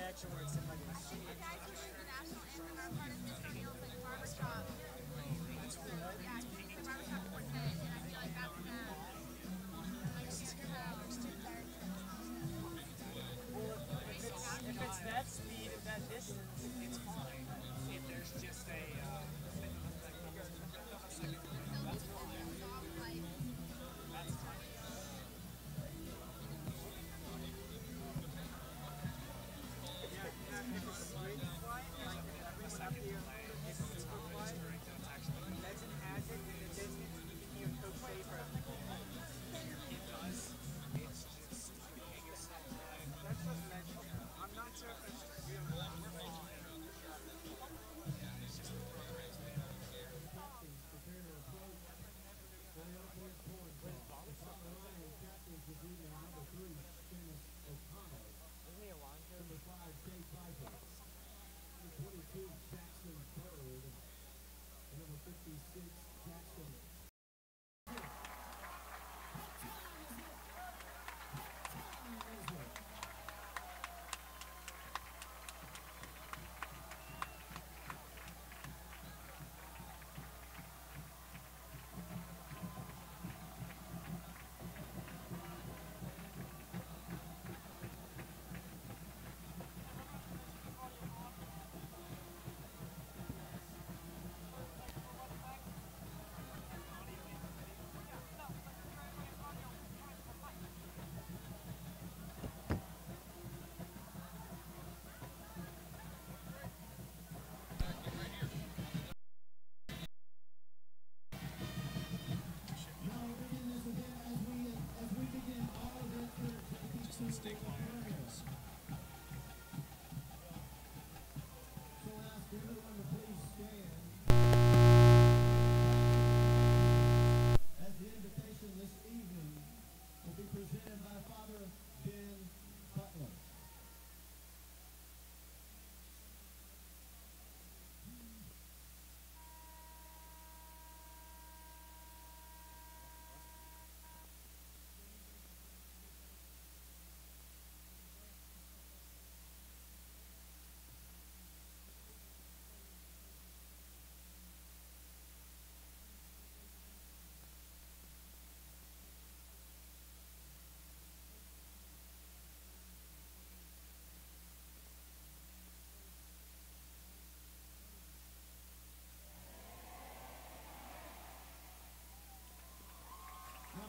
action where it's in like a machine. The guys who sing the national anthem are part of this deal, like barbershop. Yeah, he sings the barbershop quartet, and I feel like that's them. Like If it's that speed and that distance, it's fine. If there's just a that's fine. That's fine.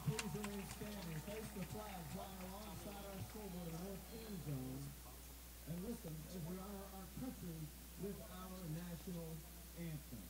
Please remain standing, face the flag flying alongside our scoreboard in the north end zone, and listen as we honor our country with our national anthem.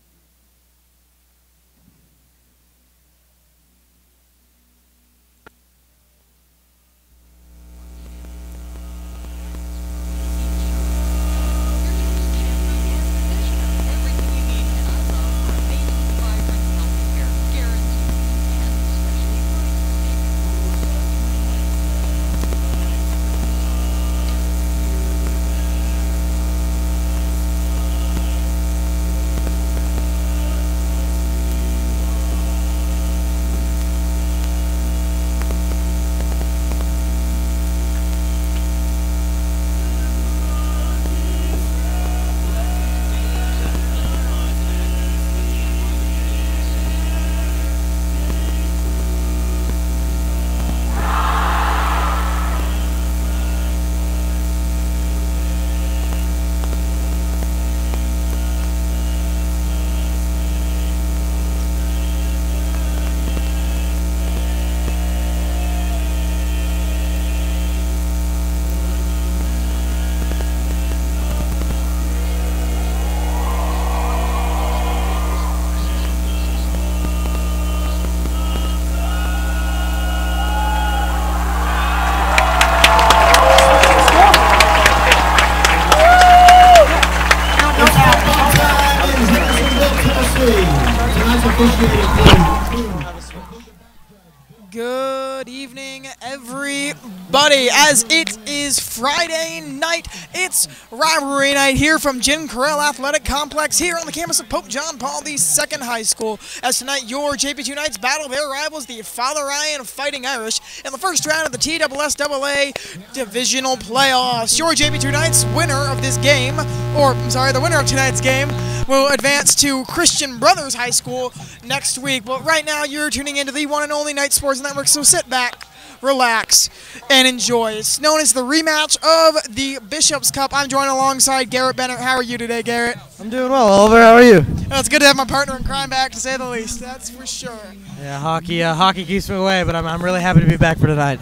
Good evening, everybody. As it is Friday night, it's rivalry night here from Jim Carrell Athletic Complex here on the campus of Pope John Paul II High School. As tonight, your JPII Knights battle their rivals, the Father Ryan Fighting Irish, in the first round of the TSSAA divisional playoffs. Your JPII Knights winner of this game, the winner of tonight's game, will advance to Christian Brothers High School next week. But right now, you're tuning into the one and only Night Sports Network, so sit back, relax, and enjoy. It's known as the rematch of the Bishop's Cup. I'm joined alongside Garrett Bennett. How are you today, Garrett? I'm doing well, Oliver. How are you? Well, it's good to have my partner in crime back, to say the least. That's for sure. Yeah, hockey keeps me away, but I'm really happy to be back for tonight.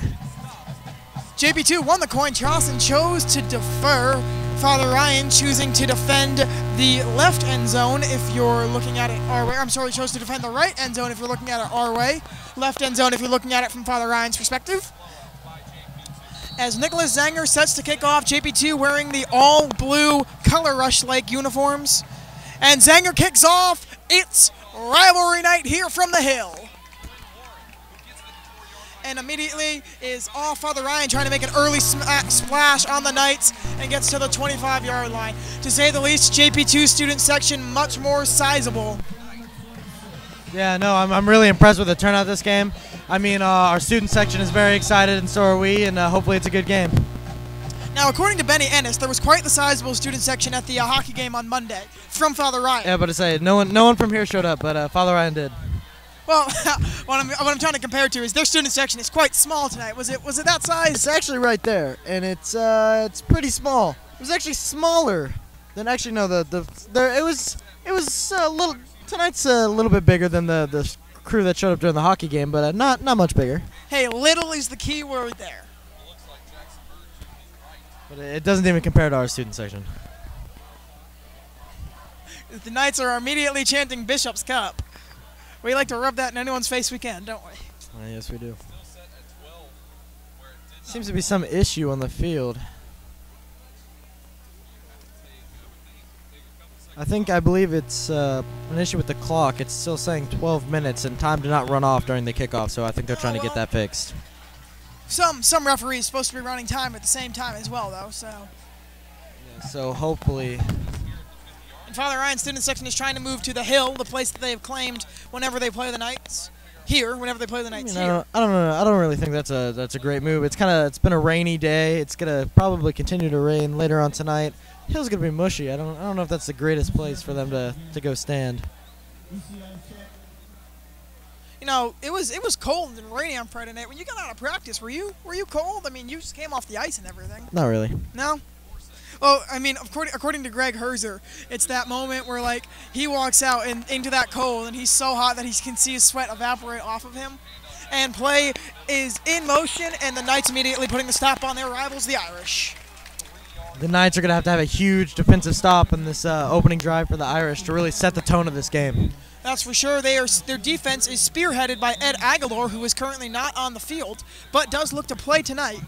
JPII won the coin toss and chose to defer. Father Ryan choosing to defend the left end zone if you're looking at it our way. Chose to defend the right end zone if you're looking at it our way. Left end zone if you're looking at it from Father Ryan's perspective. As Nicholas Zanger sets to kick off, JPII wearing the all-blue Color Rush-like uniforms. And Zanger kicks off. It's rivalry night here from the Hill. And immediately is off Father Ryan trying to make an early splash on the Knights and gets to the 25-yard line. To say the least, JPII student section much more sizable. Yeah, no, I'm really impressed with the turnout this game. I mean, our student section is very excited, and so are we, and hopefully it's a good game. Now, according to Benny Ennis, there was quite the sizable student section at the hockey game on Monday from Father Ryan. Yeah, but to say, no one from here showed up, but Father Ryan did. Well, what I'm trying to compare to is their student section is quite small tonight. Was it that size? It's actually right there, and it's pretty small. It was actually smaller than actually no it was a little. Tonight's a little bit bigger than the crew that showed up during the hockey game, but not much bigger. Hey, little is the key word there. But it doesn't even compare to our student section. The Knights are immediately chanting Bishop's Cup. We like to rub that in anyone's face we can, don't we? Yes, we do. Seems to be some issue on the field. I believe it's an issue with the clock. It's still saying 12 minutes and time to not run off during the kickoff, so I think they're trying to get that fixed. Some referees supposed to be running time at the same time as well, though, so. Yeah, so hopefully. And Father Ryan's student section is trying to move to the Hill, the place that they have claimed whenever they play the Knights. Whenever they play the Knights here. I don't know. I don't really think that's a great move. It's been a rainy day. It's gonna probably continue to rain later on tonight. Hill's gonna be mushy. I don't know if that's the greatest place for them to go stand. You know, it was cold and rainy on Friday night. When you got out of practice, were you cold? I mean, you just came off the ice and everything. Not really. No. Well, I mean, according to Greg Herzer, it's that moment where, like, he walks out into that cold and he's so hot that he can see his sweat evaporate off of him. And play is in motion, and the Knights immediately putting the stop on their rivals, the Irish. The Knights are going to have a huge defensive stop in this opening drive for the Irish to really set the tone of this game. That's for sure. Their defense is spearheaded by Ed Aguilar, who is currently not on the field, but does look to play tonight.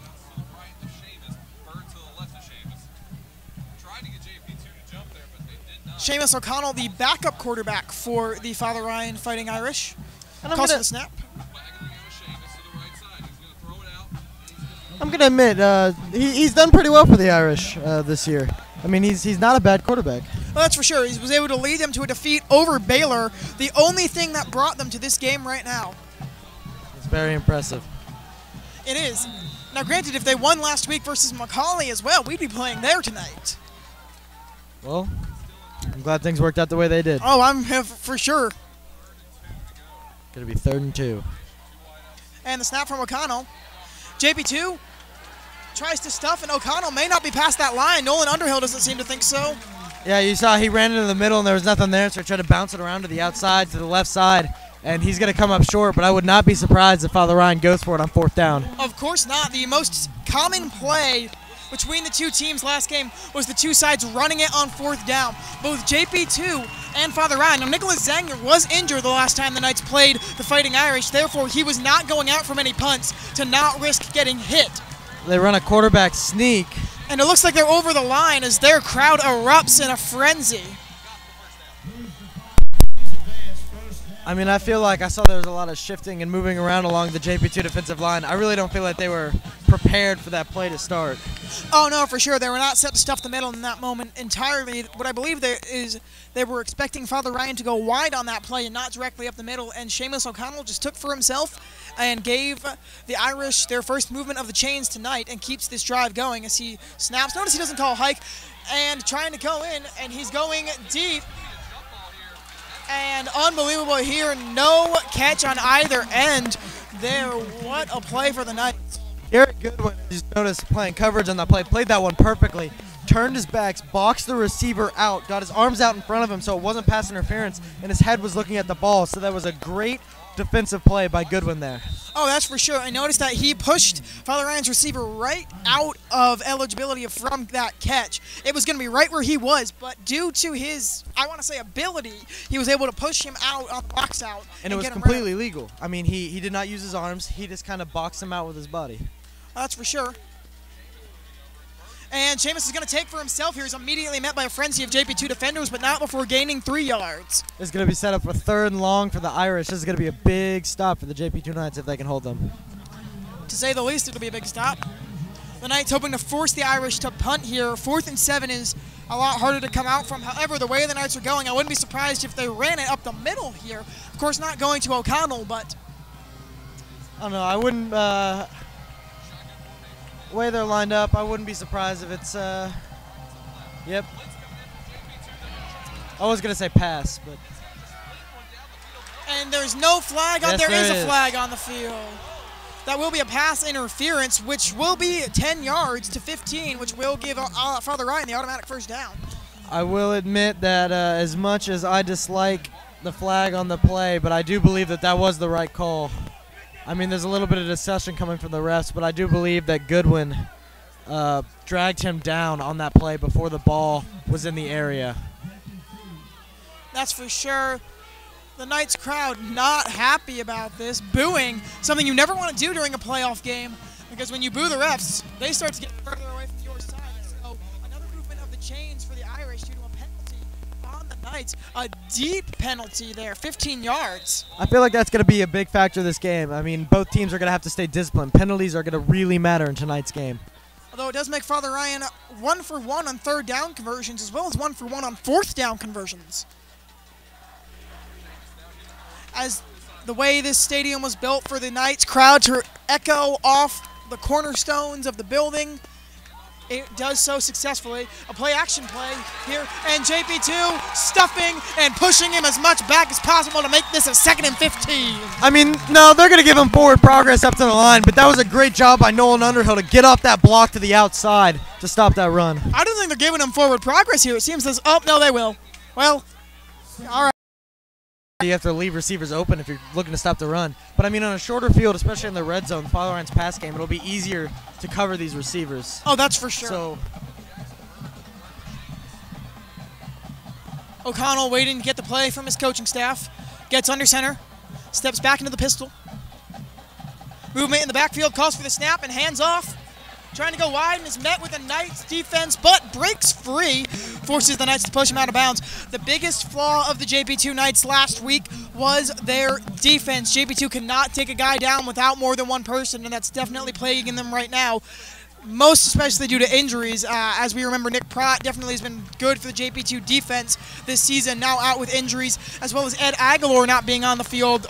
Seamus O'Connell, the backup quarterback for the Father Ryan Fighting Irish. Calls for the snap. I'm going to admit, he's done pretty well for the Irish this year. I mean, he's not a bad quarterback. Well, that's for sure. He was able to lead them to a defeat over Baylor, the only thing that brought them to this game right now. It's very impressive. It is. Now, granted, if they won last week versus Macaulay as well, we'd be playing there tonight. Well, I'm glad things worked out the way they did. Oh, I'm for sure. Going to be 3rd and 2. And the snap from O'Connell. JPII tries to stuff, and O'Connell may not be past that line. Nolan Underhill doesn't seem to think so. Yeah, you saw he ran into the middle, and there was nothing there, so he tried to bounce it around to the outside, to the left side, and he's going to come up short, but I would not be surprised if Father Ryan goes for it on 4th down. Of course not. The most common play between the two teams last game was the two sides running it on 4th down. Both JPII and Father Ryan. Now, Nicholas Zanger was injured the last time the Knights played the Fighting Irish. Therefore, he was not going out from any punts to not risk getting hit. They run a quarterback sneak. And it looks like they're over the line as their crowd erupts in a frenzy. I mean, I feel like I saw there was a lot of shifting and moving around along the JP2 defensive line. I really don't feel like they were prepared for that play to start. Oh, no, for sure. They were not set to stuff the middle in that moment entirely. What I believe is they were expecting Father Ryan to go wide on that play and not directly up the middle, and Seamus O'Connell just took for himself and gave the Irish their first movement of the chains tonight and keeps this drive going as he snaps. Notice he doesn't call a hike and trying to go in, and he's going deep. And unbelievable here, no catch on either end there. What a play for the Knights. Garrett Goodwin, just noticed playing coverage on that play, played that one perfectly, turned his backs, boxed the receiver out, got his arms out in front of him so it wasn't pass interference, and his head was looking at the ball. So that was a great defensive play by Goodwin there. Oh, that's for sure. I noticed that he pushed Father Ryan's receiver right out of eligibility from that catch. It was going to be right where he was, but due to his, I want to say, ability, he was able to push him out on the box out. And it was completely legal. I mean, he did not use his arms. He just kind of boxed him out with his body. That's for sure. And Seamus is going to take for himself here. He's immediately met by a frenzy of JP2 defenders, but not before gaining 3 yards. This is going to be set up for 3rd and long for the Irish. This is going to be a big stop for the JP2 Knights if they can hold them. To say the least, it'll be a big stop. The Knights hoping to force the Irish to punt here. 4th and 7 is a lot harder to come out from. However, the way the Knights are going, I wouldn't be surprised if they ran it up the middle here. Of course, not going to O'Connell, but... I don't know. I wouldn't... way they're lined up, I wouldn't be surprised if it's, yep. I was going to say pass, but. And there's no flag on, yes, there is a flag on the field. That will be a pass interference, which will be 10 yards to 15, which will give Father Ryan the automatic first down. I will admit that as much as I dislike the flag on the play, but I do believe that that was the right call. I mean, there's a little bit of discussion coming from the refs, but I do believe that Goodwin dragged him down on that play before the ball was in the area. That's for sure. The Knights crowd not happy about this, booing, something you never want to do during a playoff game, because when you boo the refs, they start to get further away from your side. So another movement of the chains for the Irish due to a penalty on the Knights. A deep penalty there, 15 yards. I feel like that's going to be a big factor this game. I mean, both teams are going to have to stay disciplined. Penalties are going to really matter in tonight's game. Although it does make Father Ryan 1 for 1 on 3rd down conversions, as well as 1 for 1 on 4th down conversions. As the way this stadium was built for the Knights crowd to echo off the cornerstones of the building, it does so successfully. A play-action play here, and JP2 stuffing and pushing him as much back as possible to make this a 2nd and 15. I mean, no, they're going to give him forward progress up to the line, but that was a great job by Nolan Underhill to get off that block to the outside to stop that run. I don't think they're giving him forward progress here. It seems as, oh, no, they will. Well, all right. You have to leave receivers open if you're looking to stop the run. But, I mean, on a shorter field, especially in the red zone, Father Ryan's pass game, it'll be easier to cover these receivers. Oh, that's for sure. So O'Connell waiting to get the play from his coaching staff. Gets under center. Steps back into the pistol. Movement in the backfield, calls for the snap and hands off. Trying to go wide and is met with a Knights defense, but breaks free, forces the Knights to push him out of bounds. The biggest flaw of the JP2 Knights last week was their defense. JP2 cannot take a guy down without more than one person, and that's definitely plaguing them right now, most especially due to injuries. As we remember, Nick Pratt definitely has been good for the JP2 defense this season, now out with injuries, as well as Ed Aguilar not being on the field.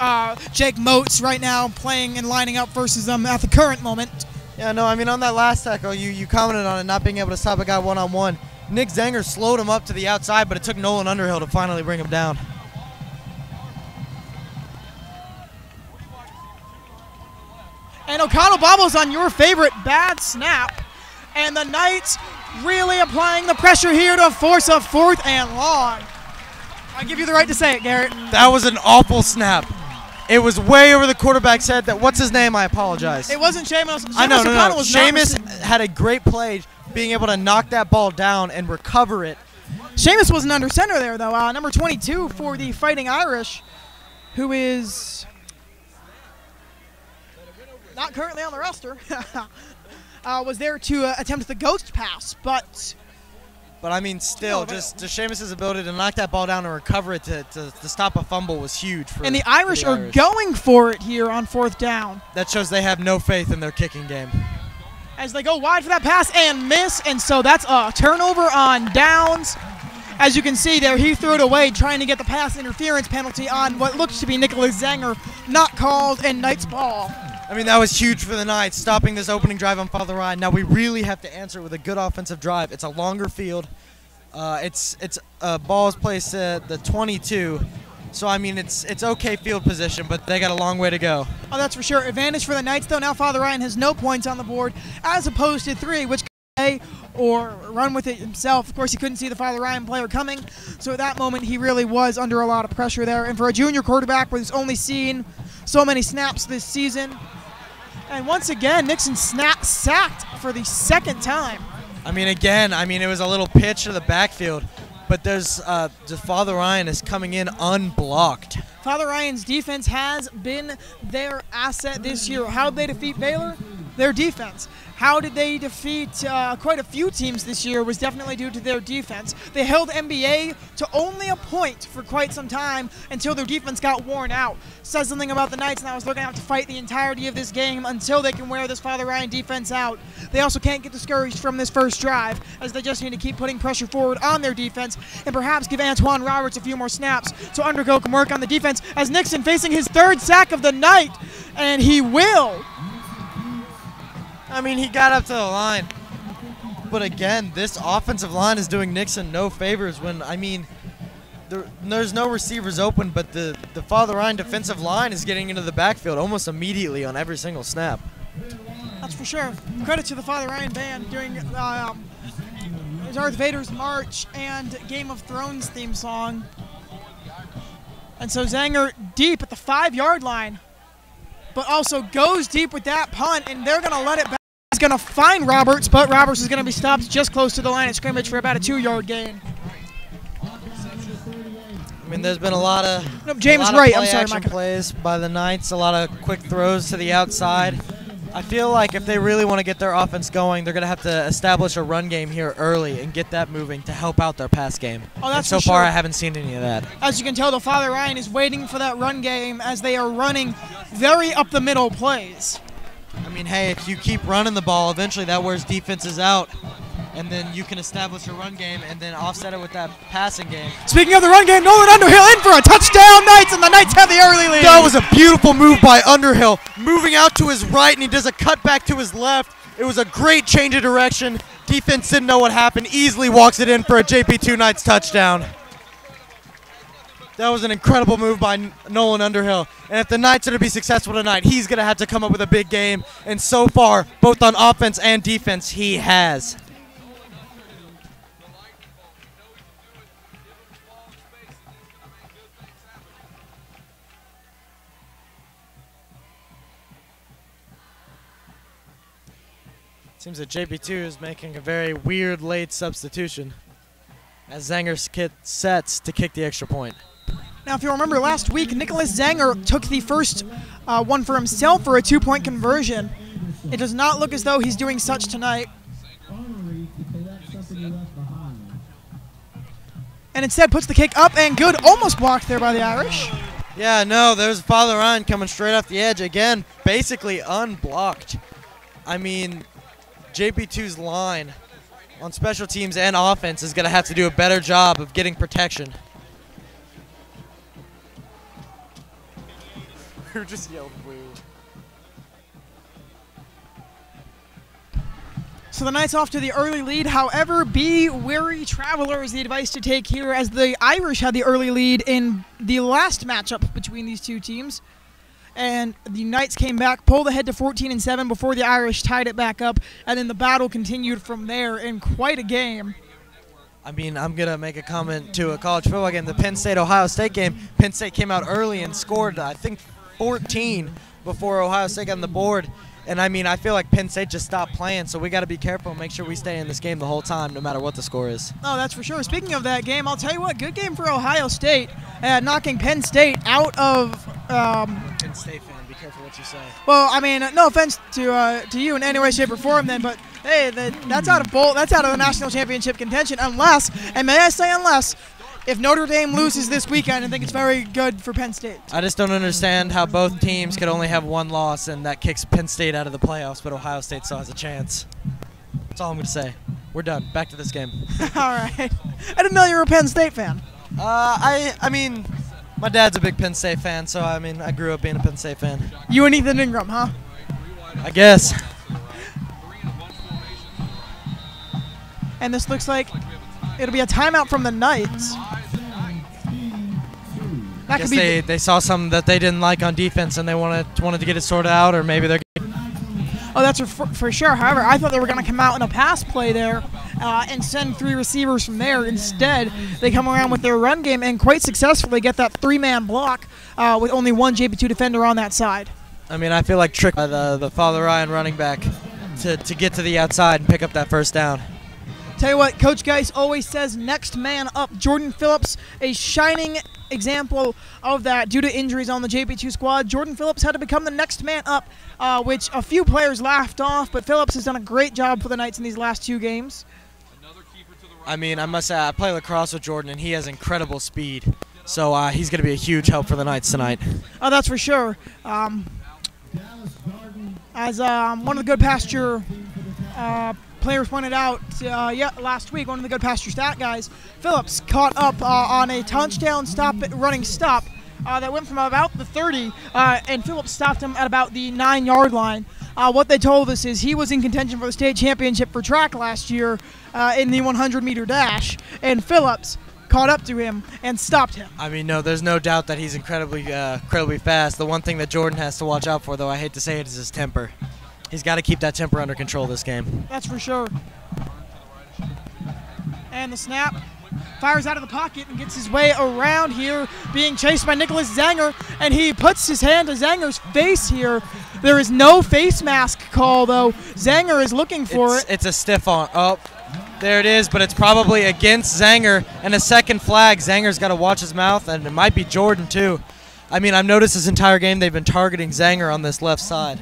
Jake Moats right now playing and lining up versus them at the current moment. yeah, no, I mean, on that last tackle, you commented on it not being able to stop a guy one-on-one. Nick Zenger slowed him up to the outside, but it took Nolan Underhill to finally bring him down. And O'Connell bobbles on your favorite bad snap. And the Knights really applying the pressure here to force a 4th and long. I give you the right to say it, Garrett. That was an awful snap. It was way over the quarterback's head. What's his name? I apologize. It wasn't Seamus. I know, O'Connell was not Seamus had a great play being able to knock that ball down and recover it. Seamus wasn't under center there, though. Number 22 for the Fighting Irish, who is not currently on the roster, was there to attempt the ghost pass, but But I mean, still, just Seamus's ability to knock that ball down and recover it to stop a fumble was huge. And the Irish are going for it here on 4th down. That shows they have no faith in their kicking game. As they go wide for that pass and miss, and so that's a turnover on downs. As you can see there, he threw it away trying to get the pass interference penalty on what looks to be Nicholas Zanger, not called, and Knights ball. I mean, that was huge for the Knights, stopping this opening drive on Father Ryan. Now we really have to answer it with a good offensive drive. It's a longer field. It's balls placed at the 22. So, I mean, it's okay field position, but they got a long way to go. Oh, that's for sure. Advantage for the Knights, though. Now Father Ryan has no points on the board, as opposed to 3, which could play or run with it himself. Of course, he couldn't see the Father Ryan player coming, so at that moment, he really was under a lot of pressure there. And for a junior quarterback who's only seen so many snaps this season, and once again, Nixon sacked for the 2nd time. I mean, again, it was a little pitch to the backfield, but there's just Father Ryan is coming in unblocked. Father Ryan's defense has been their asset this year. How did they defeat Baylor? Their defense. How did they defeat quite a few teams this year was definitely due to their defense. They held NBA to only a point for quite some time until their defense got worn out. Says something about the Knights now is looking to have to fight the entirety of this game until they can wear this Father Ryan defense out. They also can't get discouraged from this first drive, as they just need to keep putting pressure forward on their defense and perhaps give Antoine Roberts a few more snaps so Underhill can work on the defense, as Nixon facing his 3rd sack of the night, and he will. I mean, he got up to the line. But again, this offensive line is doing Nixon no favors when, I mean, there's no receivers open, but the Father Ryan defensive line is getting into the backfield almost immediately on every single snap. That's for sure. Credit to the Father Ryan band doing Darth Vader's March and Game of Thrones theme song. And so Zanger deep at the 5-yard line, but also goes deep with that punt, and they're going to let it back. He's going to find Roberts, but Roberts is going to be stopped just close to the line of scrimmage for about a 2-yard gain. I mean, there's been a lot of plays by the Knights, a lot of quick throws to the outside. I feel like if they really want to get their offense going, they're going to have to establish a run game here early and get that moving to help out their pass game. Oh, that's and so far, I haven't seen any of that. As you can tell, the Father Ryan is waiting for that run game as they are running very up-the-middle plays. I mean, hey, if you keep running the ball, eventually that wears defenses out, and then you can establish a run game and then offset it with that passing game. Speaking of the run game, Nolan Underhill in for a touchdown, Knights, and the Knights have the early lead. That was a beautiful move by Underhill, moving out to his right, and he does a cutback to his left. It was a great change of direction. Defense didn't know what happened, easily walks it in for a JPII Knights touchdown. That was an incredible move by Nolan Underhill. And if the Knights are to be successful tonight, he's going to have to come up with a big game. And so far, both on offense and defense, he has. Seems that JP2 is making a very weird late substitution as Zanger's kit sets to kick the extra point. Now, if you remember last week, Nicholas Zanger took the first one for himself for a 2-point conversion. It does not look as though he's doing such tonight. And instead puts the kick up and good, almost blocked there by the Irish. Yeah, no, there's Father Ryan coming straight off the edge again, basically unblocked. I mean, JP2's line on special teams and offense is going to have to do a better job of getting protection. Who just yelled blue? So the Knights off to the early lead. However, be wary traveler is the advice to take here, as the Irish had the early lead in the last matchup between these two teams. And the Knights came back, pulled ahead to 14-7 before the Irish tied it back up, and then the battle continued from there in quite a game. I mean, I'm going to make a comment to a college football game, the Penn State-Ohio State game. Penn State came out early and scored, I think, 14 before Ohio State got on the board. And, I mean, I feel like Penn State just stopped playing, so we got to be careful and make sure we stay in this game the whole time, no matter what the score is. Oh, that's for sure. Speaking of that game, I'll tell you what, good game for Ohio State, knocking Penn State out of State fan. Be careful what you say. Well, I mean, no offense to you in any way, shape, or form, then, but hey, that's out of the national championship contention, unless, and may I say unless, if Notre Dame loses this weekend, I think it's very good for Penn State. I just don't understand how both teams could only have one loss, and that kicks Penn State out of the playoffs, but Ohio State still has a chance. That's all I'm going to say. We're done. Back to this game. All right. I didn't know you were a Penn State fan. I mean, my dad's a big Penn State fan, so I mean, I grew up being a Penn State fan. You and Ethan Ingram, huh? I guess. And this looks like it'll be a timeout from the Knights. That Guess could be they saw something that they didn't like on defense, and they wanted to get it sorted out, or maybe they're. Oh, that's for sure. However, I thought they were going to come out in a pass play there and send 3 receivers from there. Instead, they come around with their run game and quite successfully get that 3-man block with only one JP2 defender on that side. I mean, I feel like tricked by the Father Ryan running back to get to the outside and pick up that first down. Tell you what, Coach Geis always says next man up. Jordan Phillips, a shining example of that due to injuries on the JP2 squad. Jordan Phillips had to become the next man up, which a few players laughed off, but Phillips has done a great job for the Knights in these last 2 games. I mean, I must say, I play lacrosse with Jordan, and he has incredible speed. So he's going to be a huge help for the Knights tonight. Oh, that's for sure. As one of the good pasture players pointed out last week, one of the good pasture stat guys, Phillips caught up on a touchdown running stop that went from about the 30, and Phillips stopped him at about the 9-yard line. What they told us is he was in contention for the state championship for track last year in the 100-meter dash, and Phillips caught up to him and stopped him. I mean, no, there's no doubt that he's incredibly fast. The one thing that Jordan has to watch out for, though, I hate to say it, is his temper. He's got to keep that temper under control this game. That's for sure. And the snap. Fires out of the pocket and gets his way around here, being chased by Nicholas Zanger, and he puts his hand to Zanger's face here. There is no face mask call, though. Zanger is looking for it. It's a stiff arm. Oh, there it is, but it's probably against Zanger, and a second flag. Zanger's got to watch his mouth, and it might be Jordan, too. I mean, I've noticed this entire game they've been targeting Zanger on this left side.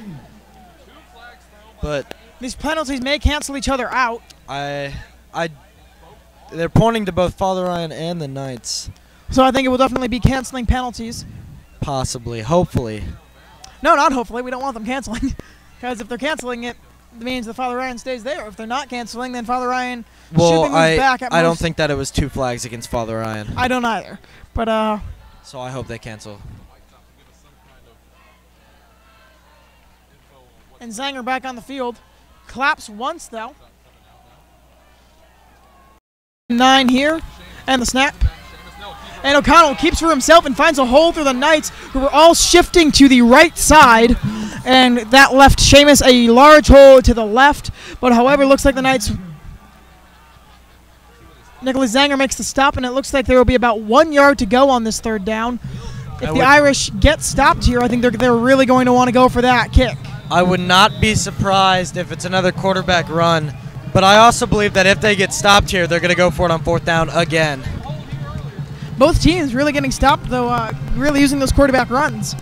But these penalties may cancel each other out. They're pointing to both Father Ryan and the Knights. So I think it will definitely be canceling penalties. Possibly. Hopefully. No, not hopefully. We don't want them canceling. Because if they're canceling it, it means that Father Ryan stays there. If they're not canceling, then Father Ryan should be moved back at most. I don't think that it was 2 flags against Father Ryan. I don't either. But so I hope they cancel. And Zanger back on the field. Claps once, though. 9 here, and the snap. And O'Connell keeps for himself and finds a hole through the Knights, who were all shifting to the right side. And that left Seamus a large hole to the left. But however, looks like the Knights... Nicholas Zanger makes the stop, and it looks like there will be about 1 yard to go on this 3rd down. If the Irish get stopped here, I think they're really going to want to go for that kick. I would not be surprised if it's another quarterback run, but I also believe that if they get stopped here, they're going to go for it on 4th down again. Both teams really getting stopped, though, really using those quarterback runs.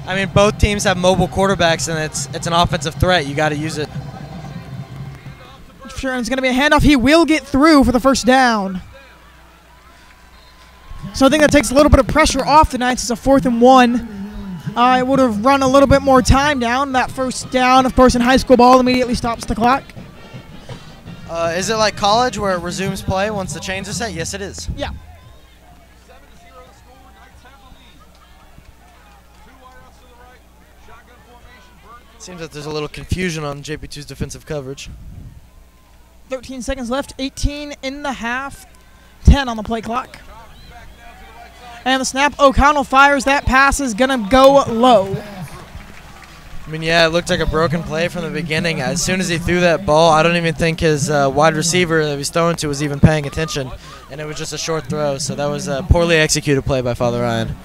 I mean, both teams have mobile quarterbacks, and it's an offensive threat. You got to use it. Sure, and it's going to be a handoff. He will get through for the 1st down. So I think that takes a little bit of pressure off the Knights. It's a 4th and 1. It would have run a little bit more time down. That 1st down, of course, in high school ball immediately stops the clock. Is it like college where it resumes play once the chains are set? Yes, it is. Yeah. Seems like there's a little confusion on JP2's defensive coverage. 13 seconds left, 18 in the half, 10 on the play clock. And the snap, O'Connell fires. That pass is going to go low. I mean, yeah, it looked like a broken play from the beginning. As soon as he threw that ball, I don't even think his wide receiver that he was throwing to was even paying attention. And it was just a short throw. So that was a poorly executed play by Father Ryan.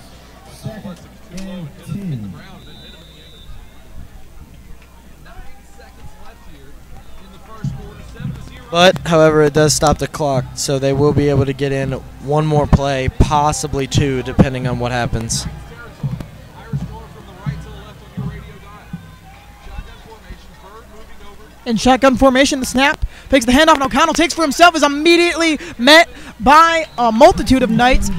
But, however, it does stop the clock, so they will be able to get in 1 more play, possibly 2, depending on what happens. In shotgun formation, the snap takes the handoff, and O'Connell takes for himself, is immediately met by a multitude of Knights.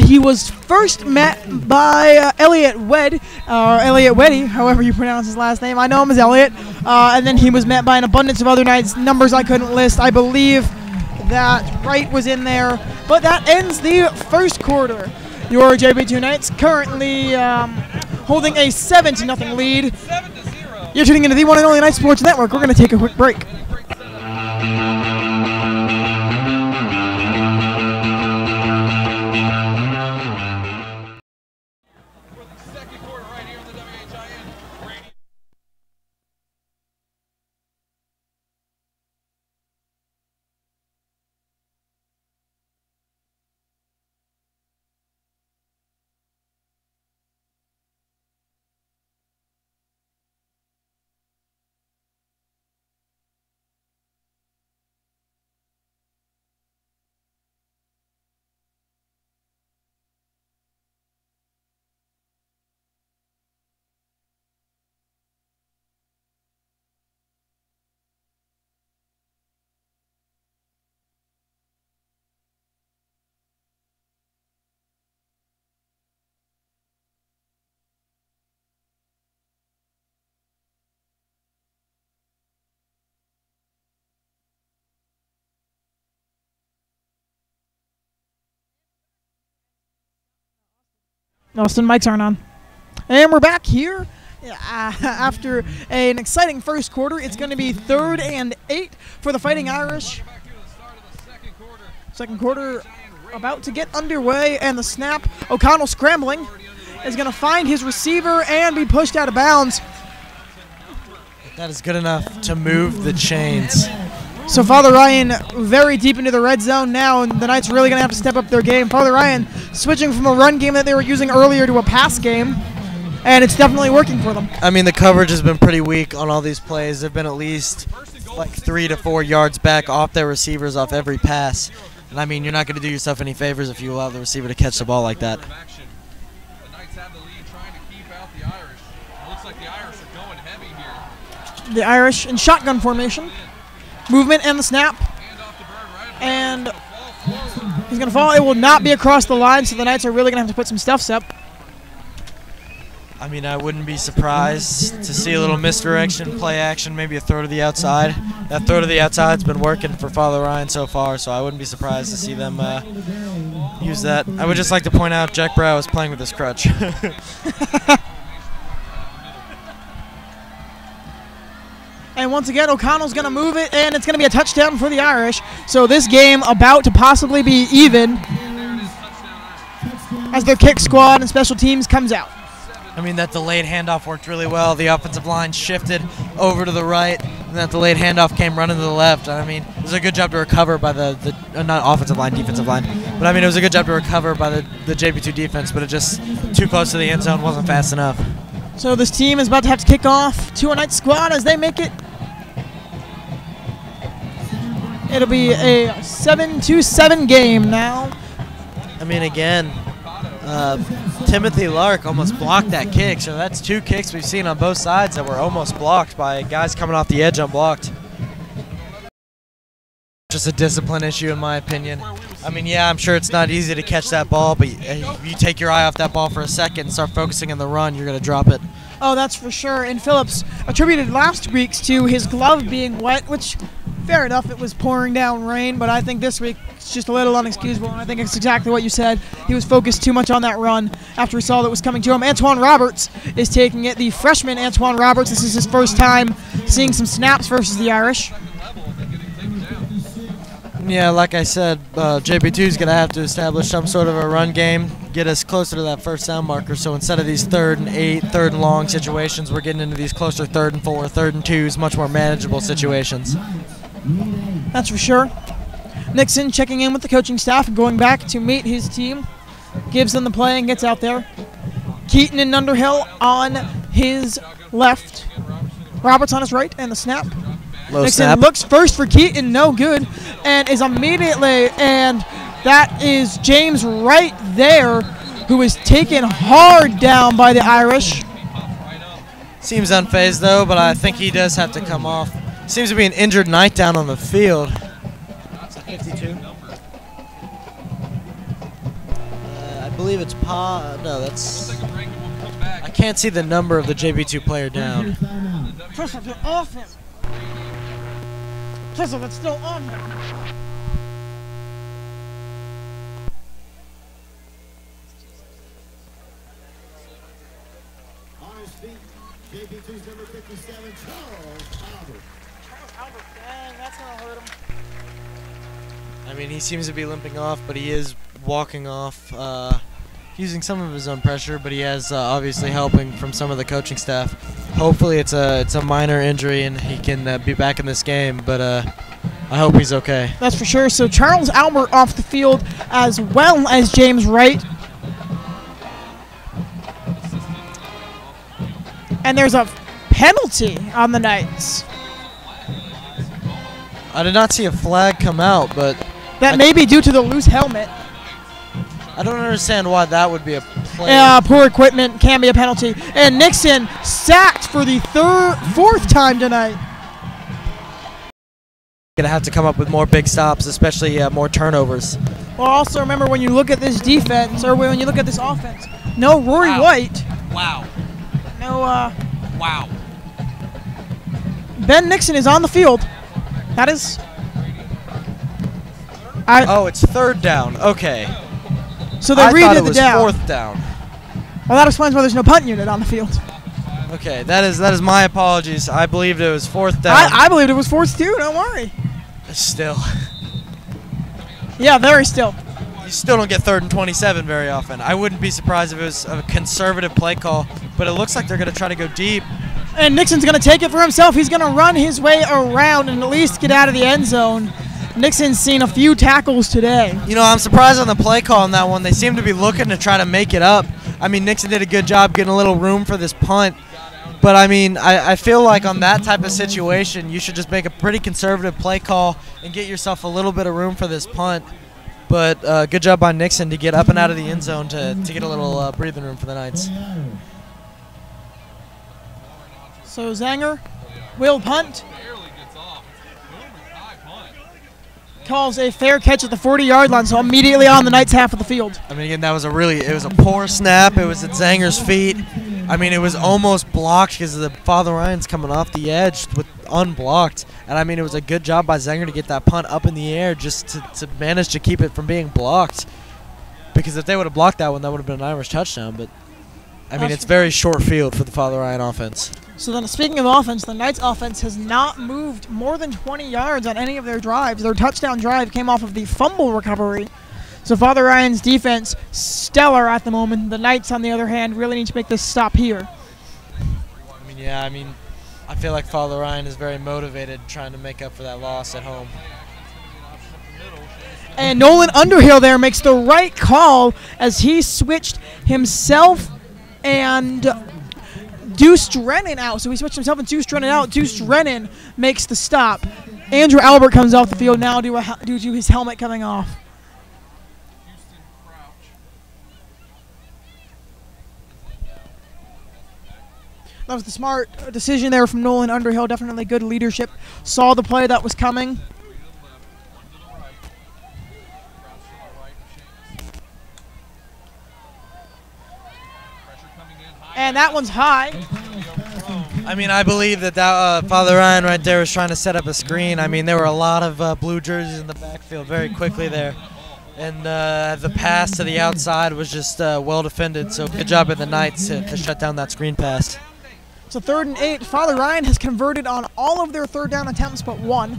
He was first met by Elliot Weddy, however you pronounce his last name. I know him as Elliot. And then he was met by an abundance of other Knights. Numbers I couldn't list. I believe that Wright was in there. But that ends the first quarter. Your JPII Knights currently holding a 7-0 lead. You're tuning into the one and only Knight Sports Network. We're going to take a quick break. Austin, mics aren't on. And we're back here after an exciting first quarter. It's going to be 3rd and 8 for the Fighting Irish. Second quarter about to get underway, and the snap, O'Connell scrambling, is going to find his receiver and be pushed out of bounds. That is good enough to move the chains. So Father Ryan very deep into the red zone now, and the Knights really going to have to step up their game. Father Ryan switching from a run game that they were using earlier to a pass game, and it's definitely working for them. I mean, the coverage has been pretty weak on all these plays. They've been at least like 3 to 4 yards back off their receivers off every pass. And I mean, you're not going to do yourself any favors if you allow the receiver to catch the ball like that. The Knights have the lead, trying to keep out the Irish. It looks like the Irish are going heavy here. The Irish in shotgun formation. Movement and the snap. And he's going to fall. It will not be across the line, so the Knights are really going to have to put some stuffs up. I mean, I wouldn't be surprised to see a little misdirection, play action, maybe a throw to the outside. That throw to the outside's been working for Father Ryan so far, so I wouldn't be surprised to see them use that. I would just like to point out Jack Brow is playing with his crutch. And once again, O'Connell's going to move it, and it's going to be a touchdown for the Irish. So this game about to possibly be even as their kick squad and special teams comes out. I mean, that delayed handoff worked really well. The offensive line shifted over to the right, and that delayed handoff came running to the left. I mean, it was a good job to recover by the not offensive line, defensive line. But I mean, it was a good job to recover by the JPII defense, but it just too close to the end zone, wasn't fast enough. So this team is about to have to kick off to a Knight squad as they make it. It'll be a 7-7 game now. I mean, again, Timothy Lark almost blocked that kick, so that's 2 kicks we've seen on both sides that were almost blocked by guys coming off the edge unblocked. Just a discipline issue, in my opinion. I mean, yeah, I'm sure it's not easy to catch that ball, but if you take your eye off that ball for a second and start focusing on the run, you're going to drop it. Oh, that's for sure. And Phillips attributed last week's to his glove being wet, which, fair enough, it was pouring down rain, but I think this week it's just a little unexcusable, and I think it's exactly what you said. He was focused too much on that run after he saw that was coming to him. Antoine Roberts is taking it. The freshman Antoine Roberts, this is his first time seeing some snaps versus the Irish. Yeah, like I said, JP2 is going to have to establish some sort of a run game, get us closer to that first down marker. So instead of these 3rd and 8, 3rd and long situations, we're getting into these closer 3rd and 4, 3rd and 2s, much more manageable situations. That's for sure. Nixon checking in with the coaching staff and going back to meet his team. Gives them the play and gets out there. Keaton and Underhill on his left. Roberts on his right, and the snap. Low Nixon snap. looks first for Keaton, no good, and is immediately, and that is James right there, who is taken hard down by the Irish. Seems unfazed though, but I think he does have to come off Seems to be an injured Knight down on the field. 52. I believe it's no, that's. I can't see the number of the JP2 player down. Tristan, get off him. Tristan, that's still on him. On his feet, JP2's number 57, Charles Albert. Charles Albert, dang, that's gonna hurt him. I mean, he seems to be limping off, but he is walking off, using some of his own pressure, but he has obviously helping from some of the coaching staff. Hopefully it's a minor injury and he can be back in this game, but I hope he's okay. That's for sure. So Charles Albert off the field as well as James Wright. And there's a penalty on the Knights. I did not see a flag come out, but That may be due to the loose helmet. I don't understand why that would be a play. Poor equipment can be a penalty. And Nixon sacked for the fourth time tonight. Gonna have to come up with more big stops, especially more turnovers. Well, also remember when you look at this defense, or when you look at this offense, no Rory White. Wow. No, Wow. Ben Nixon is on the field. That is. Oh, it's third down. Okay. So they I thought redid it the was down. fourth down. Well, that explains why there's no punt unit on the field. Okay, that is my apologies. I believed it was fourth down. I believed it was fourth too. Don't worry. Still. Yeah, very still. You still don't get 3rd and 27 very often. I wouldn't be surprised if it was a conservative play call, but it looks like they're going to try to go deep. And Nixon's going to take it for himself. He's going to run his way around and at least get out of the end zone. Nixon's seen a few tackles today. You know, I'm surprised on the play call on that one. They seem to be looking to try to make it up. I mean, Nixon did a good job getting a little room for this punt. But, I mean, I feel like on that type of situation, you should just make a pretty conservative play call and get yourself a little bit of room for this punt. But good job by Nixon to get up and out of the end zone to get a little breathing room for the Knights. So Zanger will punt. Calls a fair catch at the 40-yard line, so immediately on the Knights' half of the field. I mean, again, that was it was a poor snap. It was at Zanger's feet. I mean, it was almost blocked because the Father Ryan's coming off the edge with unblocked. And, I mean, it was a good job by Zanger to get that punt up in the air just to manage to keep it from being blocked. Because if they would have blocked that one, that would have been an Irish touchdown. But, I mean, it's very short field for the Father Ryan offense. So then, speaking of offense, the Knights' offense has not moved more than 20 yards on any of their drives. Their touchdown drive came off of the fumble recovery. So Father Ryan's defense, stellar at the moment. The Knights, on the other hand, really need to make this stop here. I mean, I feel like Father Ryan is very motivated trying to make up for that loss at home. And Nolan Underhill there makes the right call as he switched himself and Deuce Drennan out. So he switched himself and Deuce Drennan out. Deuce Drennan makes the stop. Andrew Albert comes off the field now due to his helmet coming off. That was the smart decision there from Nolan Underhill. Definitely good leadership. Saw the play that was coming. And that one's high. I mean, I believe that Father Ryan right there was trying to set up a screen. I mean, there were a lot of blue jerseys in the backfield very quickly there. And the pass to the outside was just well defended. So good job at the Knights to shut down that screen pass. So 3rd and 8. Father Ryan has converted on all of their 3rd down attempts but one.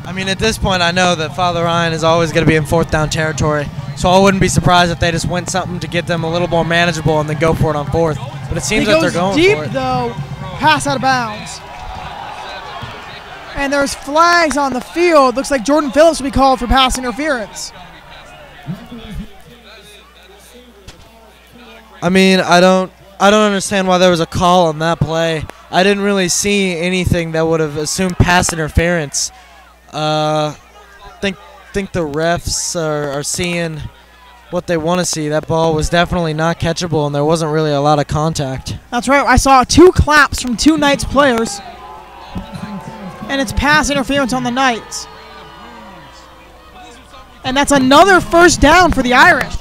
I mean, at this point, I know that Father Ryan is always going to be in 4th down territory. So I wouldn't be surprised if they just went something to get them a little more manageable and then go for it on 4th. But it seems like they're going deep, for it. Though, pass out of bounds. And there's flags on the field. Looks like Jordan Phillips will be called for pass interference. I mean, I don't understand why there was a call on that play. I didn't really see anything that would have assumed pass interference. Think the refs are seeing what they want to see. That ball was definitely not catchable, and there wasn't really a lot of contact. That's right. I saw 2 claps from 2 Knights players, and it's pass interference on the Knights. And that's another first down for the Irish.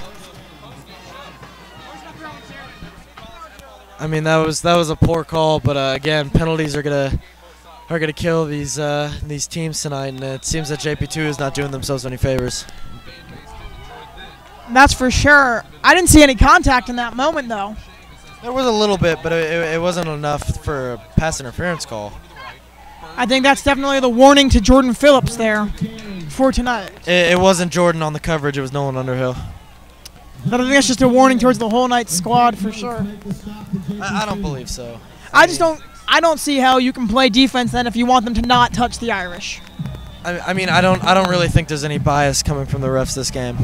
I mean, that was a poor call, but again, penalties are gonna kill these teams tonight, and it seems that JPII is not doing themselves any favors. That's for sure. I didn't see any contact in that moment, though. There was a little bit, but it wasn't enough for a pass interference call. I think that's definitely the warning to Jordan Phillips there for tonight. It wasn't Jordan on the coverage. It was Nolan Underhill. But I think that's just a warning towards the whole Knights squad for sure. I don't believe so. I don't see how you can play defense then if you want them to not touch the Irish. I mean, I don't really think there's any bias coming from the refs this game.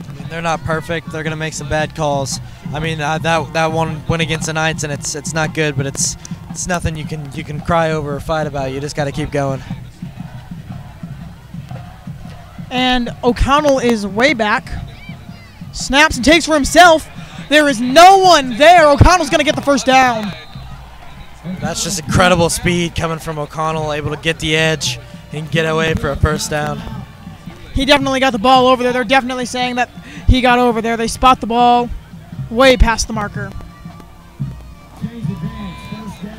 I mean, they're not perfect. They're gonna make some bad calls. I mean, that one went against the Knights, and it's not good, but it's nothing you can cry over or fight about. You just got to keep going. And O'Connell is way back. Snaps and takes for himself. There is no one there. O'Connell's going to get the first down. That's just incredible speed coming from O'Connell, able to get the edge and get away for a first down. He definitely got the ball over there. They're definitely saying that he got over there. They spot the ball way past the marker.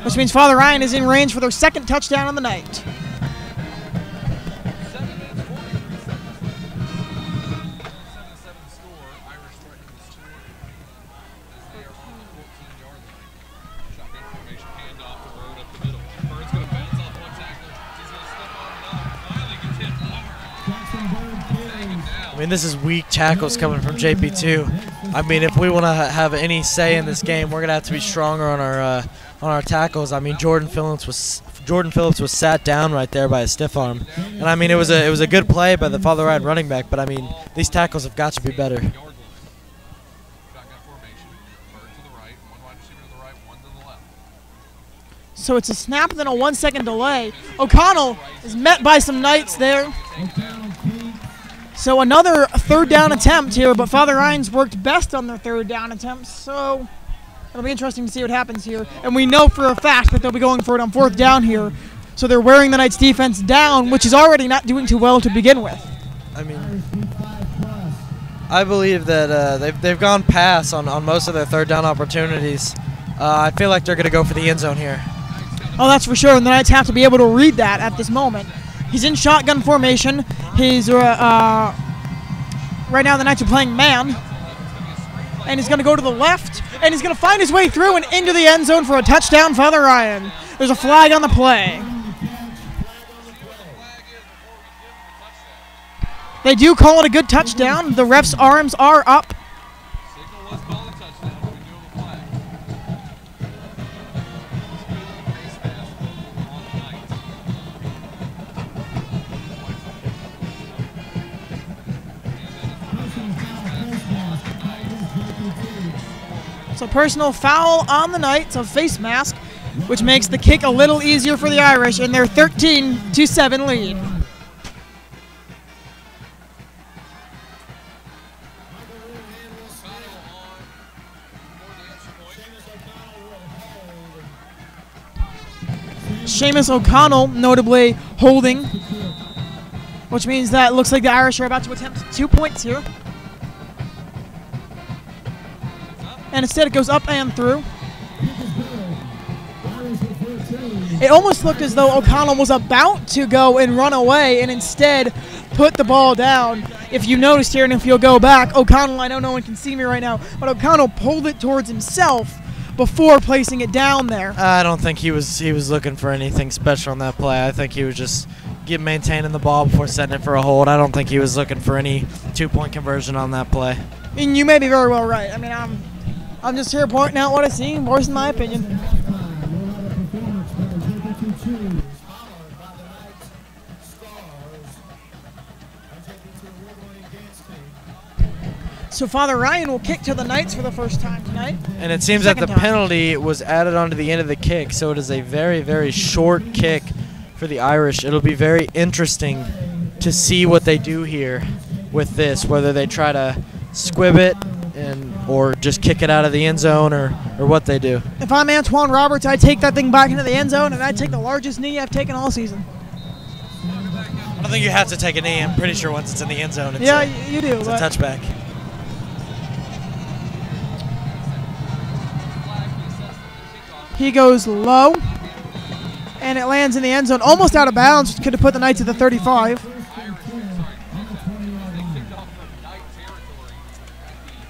Which means Father Ryan is in range for their second touchdown on the night. I mean, this is weak tackles coming from JP2. I mean, if we want to have any say in this game, we're gonna have to be stronger on our tackles. I mean, Jordan Phillips was sat down right there by a stiff arm, and I mean, it was a good play by the Father Ryan running back. But I mean, these tackles have got to be better. So it's a snap and then a 1 second delay. O'Connell is met by some Knights there. So another third down attempt here, but Father Ryan's worked best on their third down attempts, so it'll be interesting to see what happens here. And we know for a fact that they'll be going for it on fourth down here, so they're wearing the Knights defense down, which is already not doing too well to begin with. I mean, I believe that they've gone pass on most of their third down opportunities. I feel like they're going to go for the end zone here. Oh, that's for sure, and the Knights have to be able to read that at this moment. He's in shotgun formation. He's right now the Knights are playing man, and he's going to go to the left, and he's going to find his way through and into the end zone for a touchdown, Father Ryan. There's a flag on the play. They do call it a good touchdown. The ref's arms are up. So personal foul on the Knights of face mask, which makes the kick a little easier for the Irish in their 13-7 lead. Seamus O'Connell notably holding, which means that it looks like the Irish are about to attempt 2 points here. And instead it goes up and through. It almost looked as though O'Connell was about to go and run away and instead put the ball down. If you noticed here and if you'll go back, O'Connell, I know no one can see me right now, but O'Connell pulled it towards himself before placing it down there. I don't think he was looking for anything special on that play. I think he was just maintaining the ball before setting it for a hold. I don't think he was looking for any 2-point conversion on that play. And you may be very well right. I mean, I'm just here pointing out what I see, voicing my opinion. So Father Ryan will kick to the Knights for the first time tonight. And it seems that the penalty was added onto the end of the kick, so it is a very, very short kick for the Irish. It'll be very interesting to see what they do here with this, whether they try to squib it or just kick it out of the end zone or what they do. If I'm Antoine Roberts, I'd take that thing back into the end zone, and I'd take the largest knee I've taken all season. I don't think you have to take a knee. I'm pretty sure once it's in the end zone, it's you do. it's a touchback. He goes low, and it lands in the end zone, almost out of bounds. Could have put the Knights at the 35.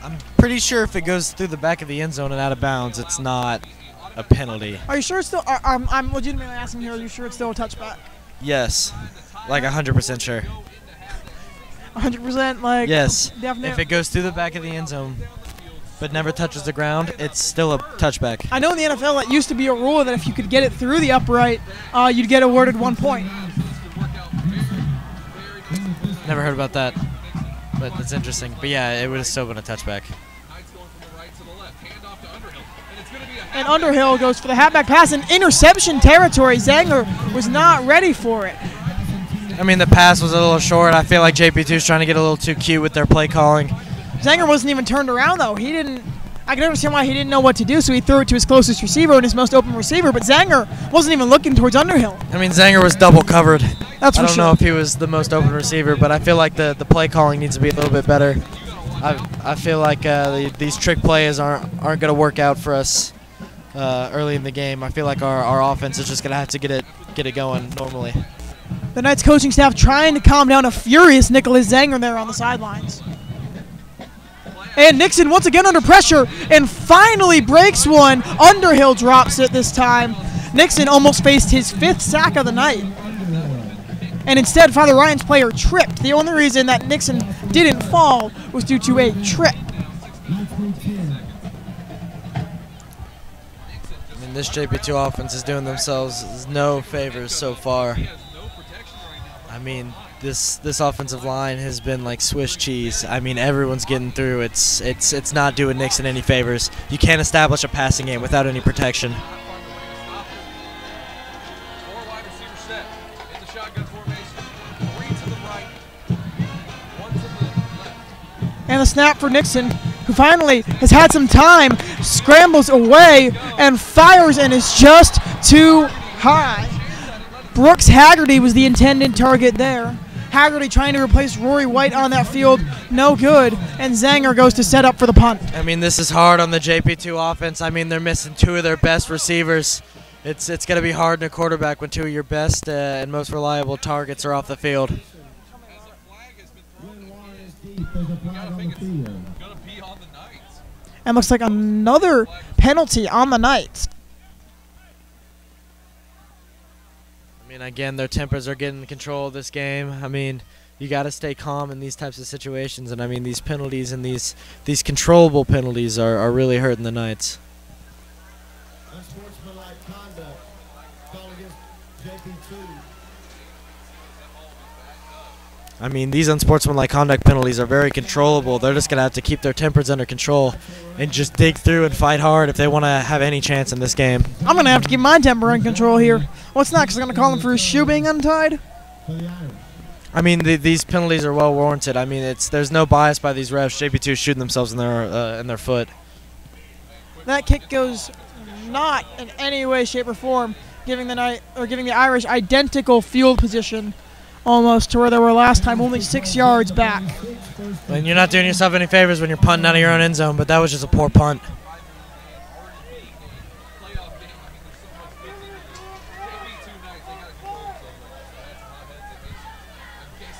I'm pretty sure if it goes through the back of the end zone and out of bounds, it's not a penalty. Are you sure it's still? I'm legitimately asking here. Are you sure it's still a touchback? Yes, like 100% sure. 100%, like. Yes. Definitely. If it goes through the back of the end zone but never touches the ground, it's still a touchback. I know in the NFL it used to be a rule that if you could get it through the upright, you'd get awarded 1 point. Never heard about that, but that's interesting. But yeah, it would have still been a touchback. And Underhill goes for the halfback pass in interception territory. Zanger was not ready for it. I mean, the pass was a little short. I feel like JPII is trying to get a little too cute with their play calling. Zanger wasn't even turned around, though. I can understand why he didn't know what to do, so he threw it to his closest receiver and his most open receiver, but Zanger wasn't even looking towards Underhill. I mean, Zanger was double covered. That's for sure. I don't know if he was the most open receiver, but I feel like the play calling needs to be a little bit better. I feel like these trick plays aren't going to work out for us early in the game. I feel like our offense is just going to have to get it going normally. The Knights coaching staff trying to calm down a furious Nicholas Zanger there on the sidelines. And Nixon once again under pressure and finally breaks one. Underhill drops it this time. Nixon almost faced his 5th sack of the night. And instead, Father Ryan's player tripped. The only reason that Nixon didn't fall was due to a trip. I mean, this JPII offense is doing themselves no favors so far. I mean, this offensive line has been like Swiss cheese. I mean, everyone's getting through. It's not doing Nixon any favors. You can't establish a passing game without any protection. And the snap for Nixon, who finally has had some time, scrambles away and fires and is just too high. Brooks Haggerty was the intended target there. Haggerty trying to replace Rory White on that field, no good, and Zanger goes to set up for the punt. I mean, this is hard on the JPII offense. I mean, they're missing 2 of their best receivers. It's going to be hard in a quarterback when 2 of your best and most reliable targets are off the field. And looks like another penalty on the Knights. I mean, again, their tempers are getting control of this game. I mean, you got to stay calm in these types of situations. And, I mean, these penalties and these controllable penalties are really hurting the Knights. Unsportsmanlike conduct called against JPII. I mean, these unsportsmanlike conduct penalties are very controllable. They're just going to have to keep their tempers under control and just dig through and fight hard if they want to have any chance in this game. I'm going to have to keep my temper in control here. What's next? I'm going to call him for his shoe being untied? I mean, these penalties are well warranted. I mean, there's no bias by these refs. JPII is shooting themselves in their foot. That kick goes not in any way, shape, or form giving the Irish identical field position almost to where they were last time, only 6 yards back. And you're not doing yourself any favors when you're punting out of your own end zone, but that was just a poor punt.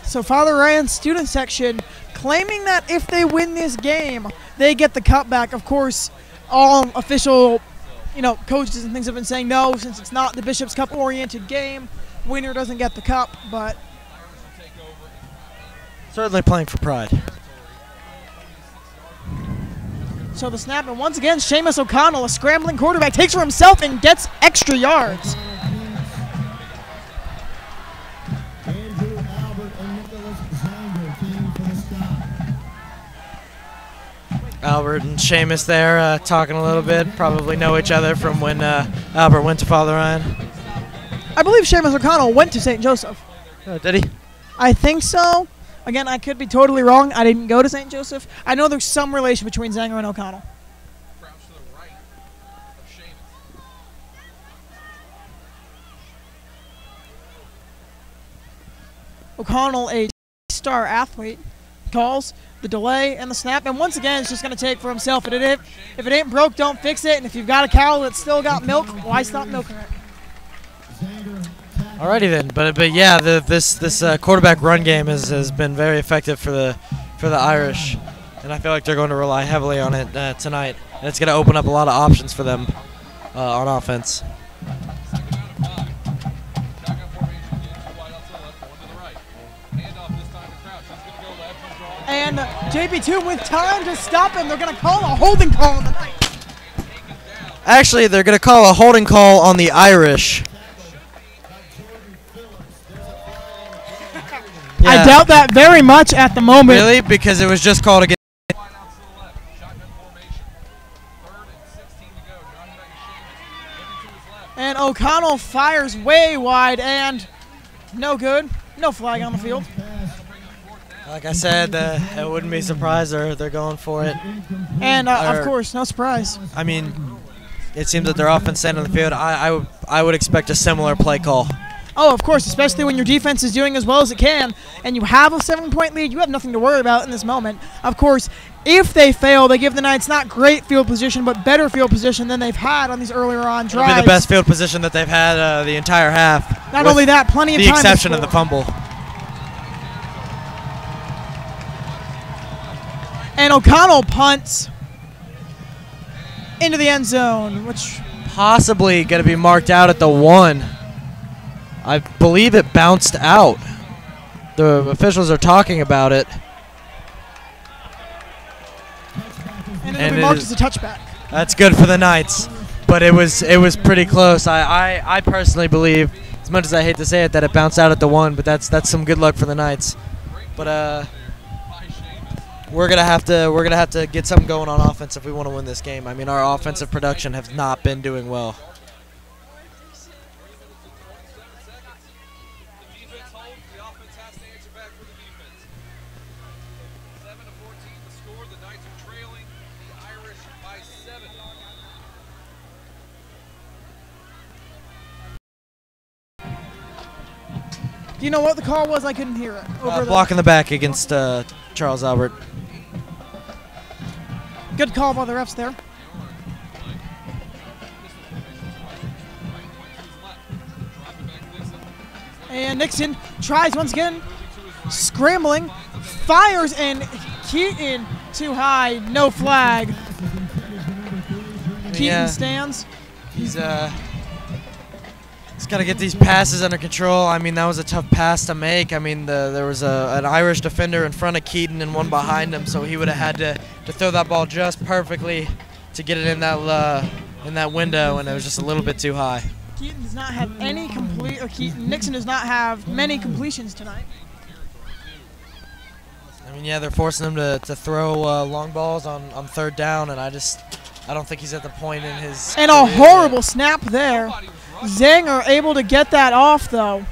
So Father Ryan's student section claiming that if they win this game, they get the cutback. Of course, all official, coaches and things have been saying no, since it's not the Bishop's Cup-oriented game, winner doesn't get the cup, but certainly playing for pride. So the snap, and once again, Seamus O'Connell, a scrambling quarterback, takes for himself and gets extra yards. Andrew, Albert, and Nicholas Zanger came for the stop. Albert and Seamus there talking a little bit. Probably know each other from when Albert went to Father Ryan. I believe Seamus O'Connell went to St. Joseph. Oh, did he? I think so. Again, I could be totally wrong. I didn't go to St. Joseph. I know there's some relation between Zanger and O'Connell. Crouch to the right of Sheamus. O'Connell, a star athlete, calls the delay and the snap, and once again, it's just going to take for himself. If it ain't broke, don't fix it. And if you've got a cow that's still got milk, why stop milking it? Alrighty then, but yeah, this quarterback run game has been very effective for the Irish, and I feel like they're going to rely heavily on it tonight, and it's going to open up a lot of options for them on offense. Second out of 5. Shotgun formation. Two wide out to the left, one to the right. Handoff this time to Crouch. He's going to go left and draw. And JPII with time to stop him. They're going to call a holding call on the night. Actually, they're going to call a holding call on the Irish. I doubt that very much at the moment. Really? Because it was just called against. Wide out to the left. Shotgun formation. 3rd and 16 to go. Dropping back to Sheamus. Looking to his left. And O'Connell fires way wide and no good. No flag on the field. Like I said, I wouldn't be surprised they're going for it. And of course, no surprise. I mean, it seems that their offense end on the field. I would expect a similar play call. Oh, of course, especially when your defense is doing as well as it can and you have a 7-point lead, you have nothing to worry about in this moment. Of course, if they fail, they give the Knights not great field position, but better field position than they've had on these earlier on drives. It'll be the best field position that they've had the entire half. Not only that, plenty of the time. The exception of the fumble. And O'Connell punts into the end zone, which possibly going to be marked out at the 1. I believe it bounced out. The officials are talking about it. And it'll be marked as a touchback. That's good for the Knights, but it was pretty close. I personally believe, as much as I hate to say it, that it bounced out at the 1, but that's some good luck for the Knights. But we're gonna have to get something going on offense if we want to win this game. I mean, our offensive production has not been doing well. Do you know what the call was? I couldn't hear it. Block in the back against Charles Albert. Good call by the refs there. And Nixon tries once again, scrambling, fires, and Keaton too high, no flag. Keaton stands. He's got to get these passes under control. I mean, that was a tough pass to make. I mean, there was an Irish defender in front of Keaton and one behind him, so he would have had to throw that ball just perfectly to get it in that window, and it was just a little bit too high. Keaton does not have any Nixon does not have many completions tonight. I mean, yeah, they're forcing him to throw long balls on 3rd down, and I don't think he's at the point in his. And a horrible snap there. Zanger able to get that off, though.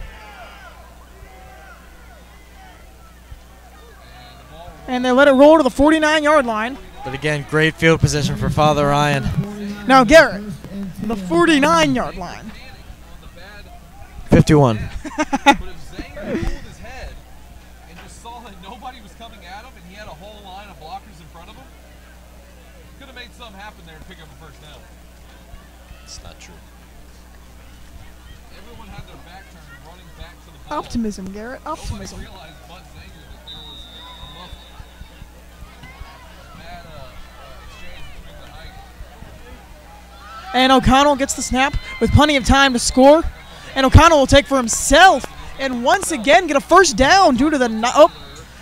And they let it roll to the 49-yard line. But again, great field position for Father Ryan. Now, Garrett, the 49-yard line. 51. But if Zanger pulled his head and just saw that nobody was coming at him and he had a whole line of blockers in front of him, could have made something happen there and pick up a first down. It's not true. Everyone had their back turned running back to the ball. Optimism, Garrett, optimism. Nobody realized but Zanger that there was a bad exchange between the height. And O'Connell gets the snap with plenty of time to score. And O'Connell will take for himself and once again get a first down due to the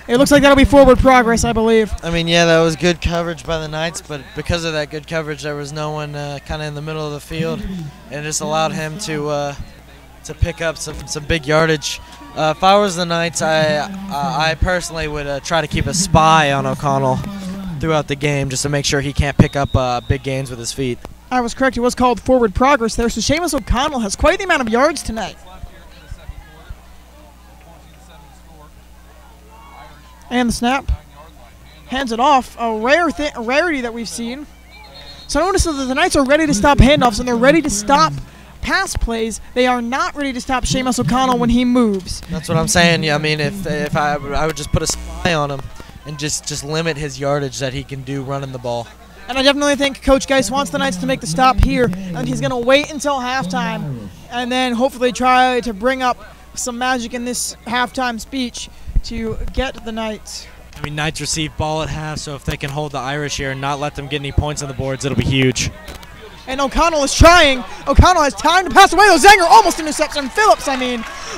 it looks like that'll be forward progress, I believe. I mean, yeah, that was good coverage by the Knights, but because of that good coverage, there was no one kind of in the middle of the field, and it just allowed him to pick up some big yardage. If I was the Knights, I personally would try to keep a spy on O'Connell throughout the game just to make sure he can't pick up big gains with his feet. I was correct. It was called forward progress there. So Seamus O'Connell has quite the amount of yards tonight. And the snap. Hands it off. A rarity that we've seen. So notice that the Knights are ready to stop handoffs and they're ready to stop pass plays. They are not ready to stop Seamus O'Connell when he moves. That's what I'm saying. Yeah, I mean, if I would just put a spy on him and just limit his yardage that he can do running the ball. And I definitely think Coach Geis wants the Knights to make the stop here, and he's going to wait until halftime and then hopefully try to bring up some magic in this halftime speech to get the Knights. I mean, Knights receive ball at half, so if they can hold the Irish here and not let them get any points on the boards, it'll be huge. And O'Connell is trying. O'Connell has time to pass away. Though Zanger almost intercepts, and Phillips,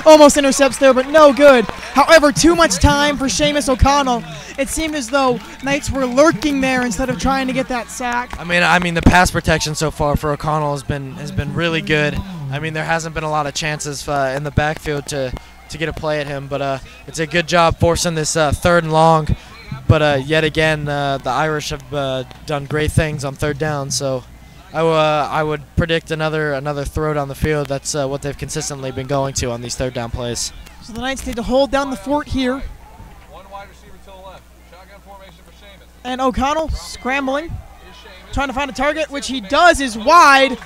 almost intercepts there, but no good. However, too much time for Seamus O'Connell. It seemed as though Knights were lurking there instead of trying to get that sack. I mean, the pass protection so far for O'Connell has been really good. I mean, there hasn't been a lot of chances in the backfield to get a play at him, but it's a good job forcing this 3rd and long. But yet again, the Irish have done great things on 3rd down, so I would predict another throw down the field. That's what they've consistently been going to on these 3rd down plays. So the Knights need to hold down the fort here. One wide receiver to the left. Shotgun formation for Seamus. And O'Connell scrambling, trying to find a target, which he does, is wide.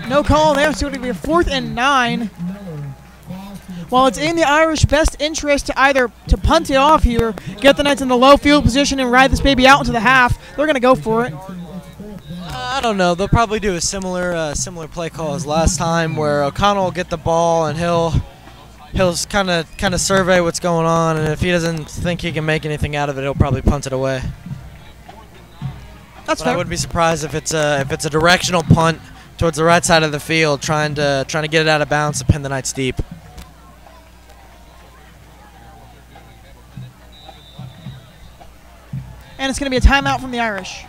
No call there, so it'll be a 4th and 9. While it's in the Irish best interest to either to punt it off here, get the Knights in the low field position and ride this baby out into the half, they're going to go for it. I don't know. They'll probably do a similar play call as last time, where O'Connell will get the ball and he'll kind of survey what's going on, and if he doesn't think he can make anything out of it, he'll probably punt it away. That's But fair. I wouldn't be surprised if it's a directional punt towards the right side of the field, trying to get it out of bounds to pin the Knights deep. And it's going to be a timeout from the Irish.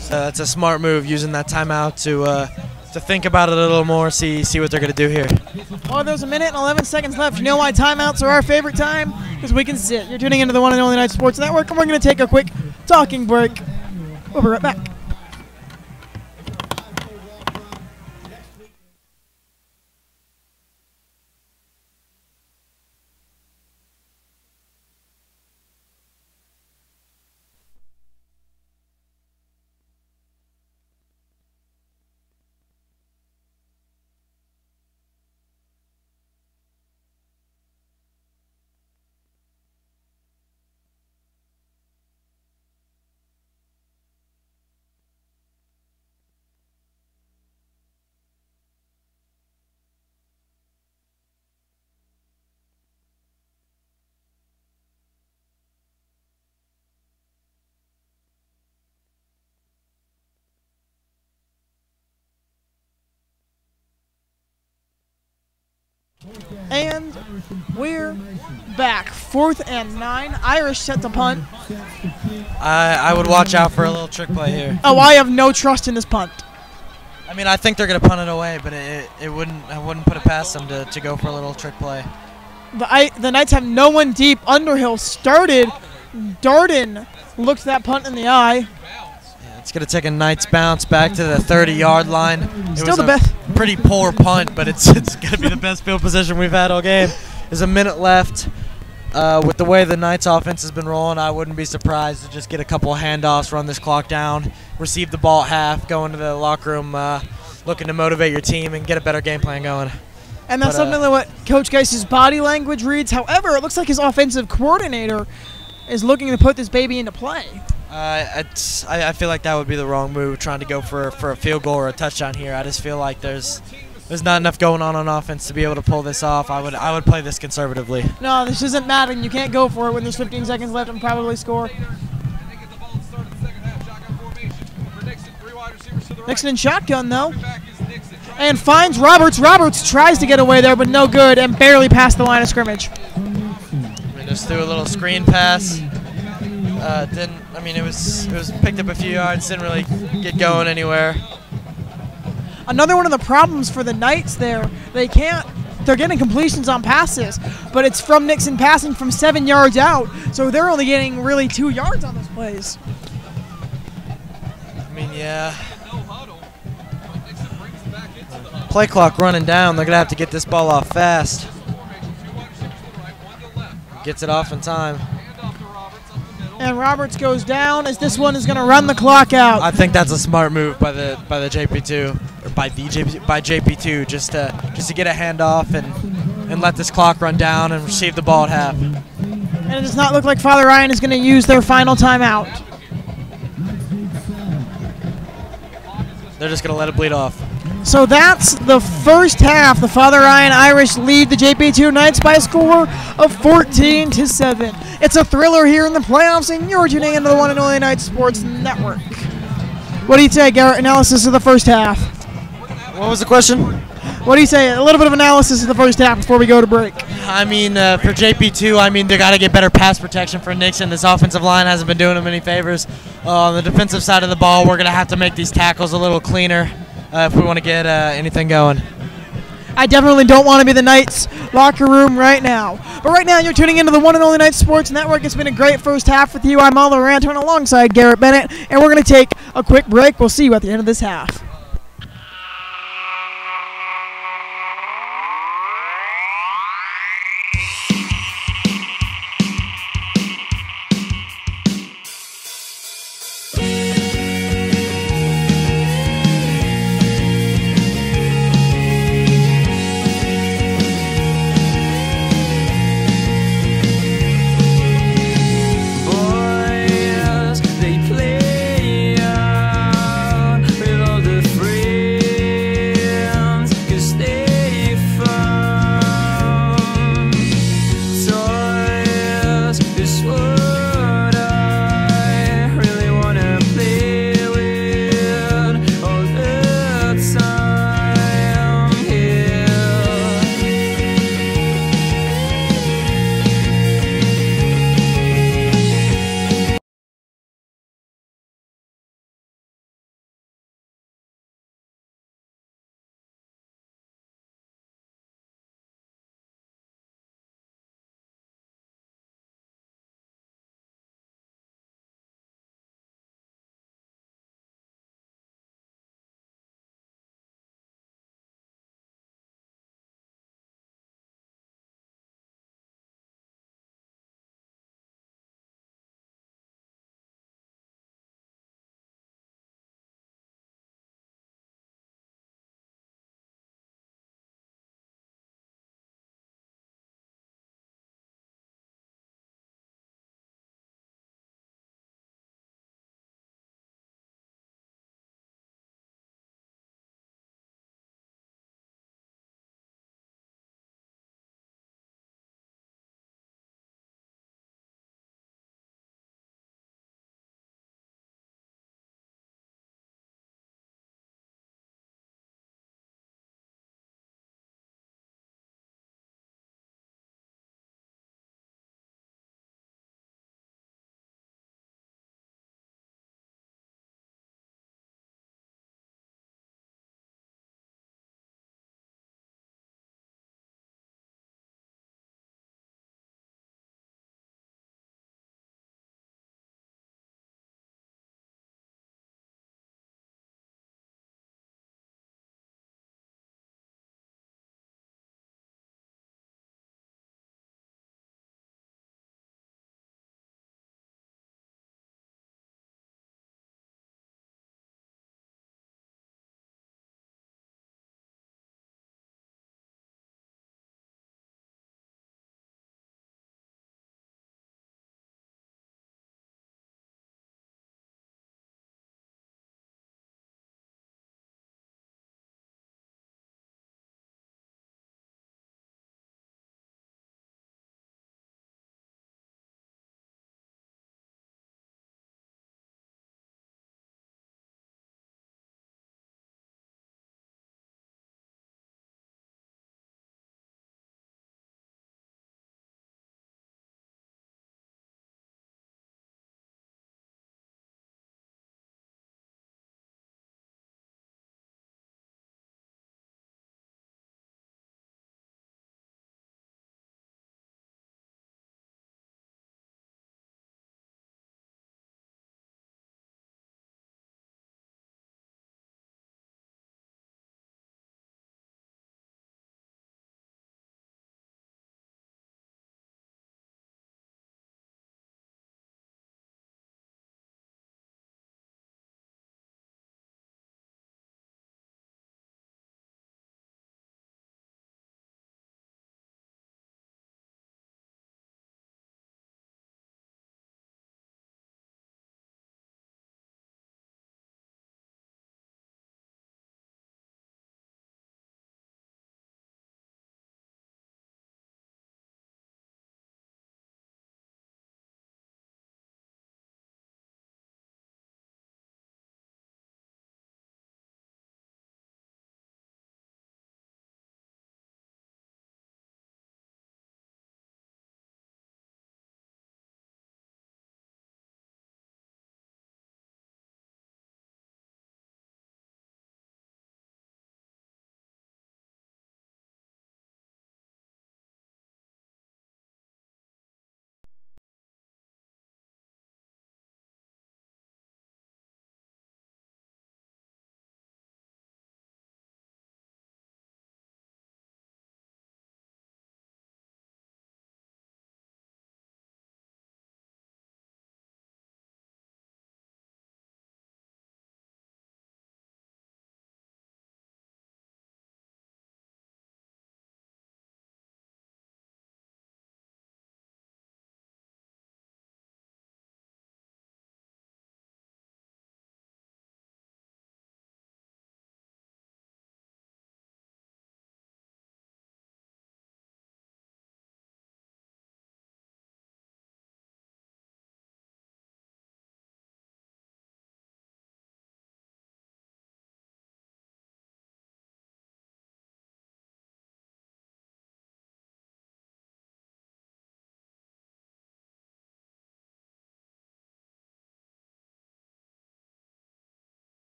So that's a smart move, using that timeout to think about it a little more, see what they're going to do here. Well, there's 1 minute and 11 seconds left. You know why timeouts are our favorite time? Because we can sit. You're tuning into the one and only Night Sports Network, and we're going to take a quick talking break. We'll be right back. And we're back. 4th and 9. Irish set to punt. I would watch out for a little trick play here. Oh, I have no trust in this punt. I mean, I think they're going to punt it away, but I wouldn't put it past them to go for a little trick play. The Knights have no one deep. Underhill started. Darden looked that punt in the eye. Yeah, it's going to take a Knights bounce back to the 30-yard line. It Still was the a best. Pretty poor punt, but it's going to be the best field position we've had all game. There's a minute left. With the way the Knights offense has been rolling, I wouldn't be surprised to just get a couple of handoffs, run this clock down, receive the ball at half, go into the locker room looking to motivate your team and get a better game plan going. And that's something like what Coach Geis's body language reads. However, it looks like his offensive coordinator is looking to put this baby into play. I feel like that would be the wrong move, trying to go for a field goal or a touchdown here. I just feel like there's not enough going on offense to be able to pull this off. I would play this conservatively. No, this isn't Madden. You can't go for it when there's 15 seconds left and probably score. Nixon in shotgun, though. And finds Roberts. Roberts tries to get away there, but no good, and barely past the line of scrimmage. Just threw a little screen pass. It was picked up a few yards, didn't really get going anywhere. Another one of the problems for the Knights there, they're getting completions on passes, but it's from Nixon passing from 7 yards out, so they're only getting really 2 yards on those plays. I mean, yeah. Play clock running down. They're going to have to get this ball off fast. Gets it off in time. Handoff to Roberts up the middle. And Roberts goes down as this one is going to run the clock out. I think that's a smart move by the JP2 or by JP2 just to get a handoff and let this clock run down and receive the ball at half. And it does not look like Father Ryan is going to use their final timeout. They're just going to let it bleed off. So that's the first half. The Father Ryan Irish lead the JP2 Knights by a score of 14-7. It's a thriller here in the playoffs, and you're tuning into the one and only Knights Sports Network. What do you say, Garrett? Analysis of the first half. What was the question? What do you say? A little bit of analysis of the first half before we go to break. I mean, for JP2, I mean, they got to get better pass protection for Nixon. This offensive line hasn't been doing them any favors. On the defensive side of the ball, we're going to have to make these tackles a little cleaner if we want to get anything going. I definitely don't want to be the Knights locker room right now. But right now, you're tuning into the one and only Knights Sports Network. It's been a great first half with you. I'm Oliver Anton alongside Garrett Bennett, and we're going to take a quick break. We'll see you at the end of this half. Boys, they play out with all the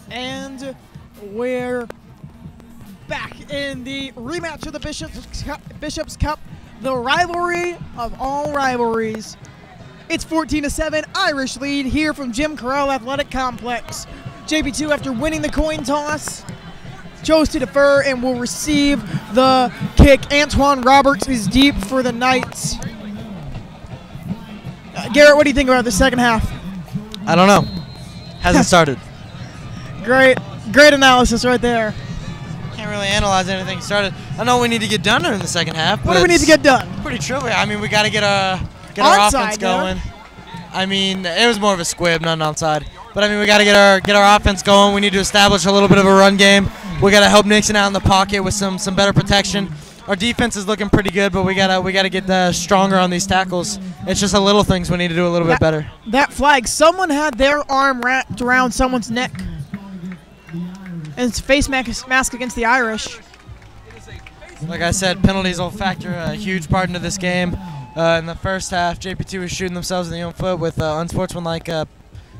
And we're back in the rematch of the Bishop's Cup, the rivalry of all rivalries. It's 14-7, Irish lead here from Jim Corral Athletic Complex. JPII, after winning the coin toss, chose to defer and will receive the kick. Antoine Roberts is deep for the Knights. Garrett, what do you think about the second half? I don't know. Hasn't started. Great analysis right there. Can't really analyze anything started. I know we need to get done during the second half. What do we need to get done? Pretty trivial. I mean, we got to get our Onside, offense going. I mean, it was more of a squib, not an onside. But I mean, we got to get our offense going. We need to establish a little bit of a run game. We got to help Nixon out in the pocket with some better protection. Our defense is looking pretty good, but we gotta get stronger on these tackles. It's just the little things we need to do a little bit better. That flag, someone had their arm wrapped around someone's neck. And it's face mask against the Irish. Like I said, penalties will factor a huge part into this game. In the first half, JPII was shooting themselves in the own foot with unsportsmanlike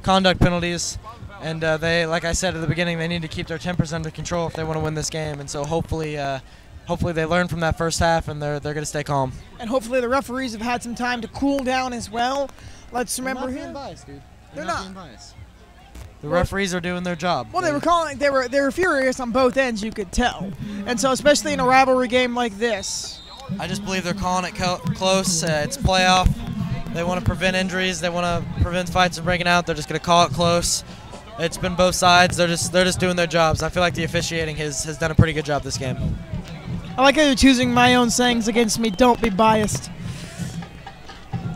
conduct penalties. And they, like I said at the beginning, they need to keep their tempers under control if they want to win this game. And so hopefully they learn from that first half and they're going to stay calm. And hopefully the referees have had some time to cool down as well. Let's remember They're here. not being biased, dude. They're not. Being biased. The referees are doing their job. Well, they were furious on both ends, you could tell. And so especially in a rivalry game like this. I just believe they're calling it close. It's playoff. They want to prevent injuries. They want to prevent fights from breaking out. They're just going to call it close. It's been both sides. They're just doing their jobs. I feel like the officiating has done a pretty good job this game. I like how you're choosing my own sayings against me. Don't be biased.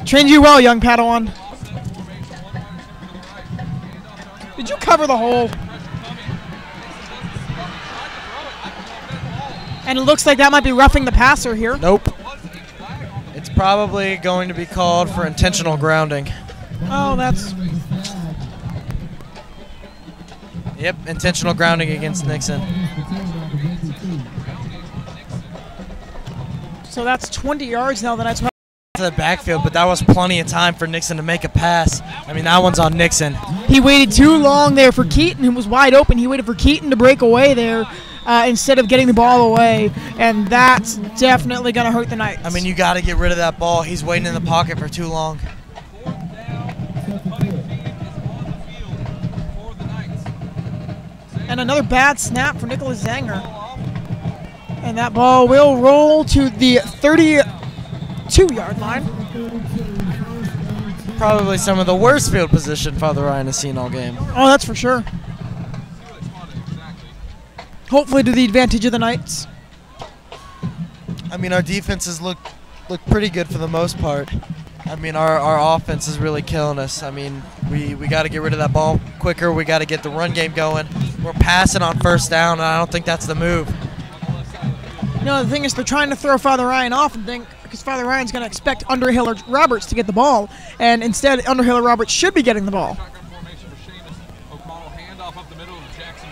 Trained you well, young Padawan. Did you cover the hole? And it looks like that might be roughing the passer here. Nope. It's probably going to be called for intentional grounding. Oh, that's... Yep, intentional grounding against Nixon. So that's 20 yards now. The Knights To the backfield, but that was plenty of time for Nixon to make a pass. I mean, that one's on Nixon. He waited too long there for Keaton, who was wide open. He waited for Keaton to break away there instead of getting the ball away, and that's definitely going to hurt the Knights. I mean, you got to get rid of that ball. He's waiting in the pocket for too long. And another bad snap for Nicholas Zanger. And that ball will roll to the 32-yard line. Probably some of the worst field position Father Ryan has seen all game. Oh, that's for sure. Hopefully to the advantage of the Knights. I mean, our defenses look pretty good for the most part. I mean, our offense is really killing us. I mean, we got to get rid of that ball quicker. We got to get the run game going. We're passing on first down, and I don't think that's the move. No, the thing is they're trying to throw Father Ryan off and think, because Father Ryan's going to expect Underhill or Roberts to get the ball, and instead Underhill or Roberts should be getting the ball.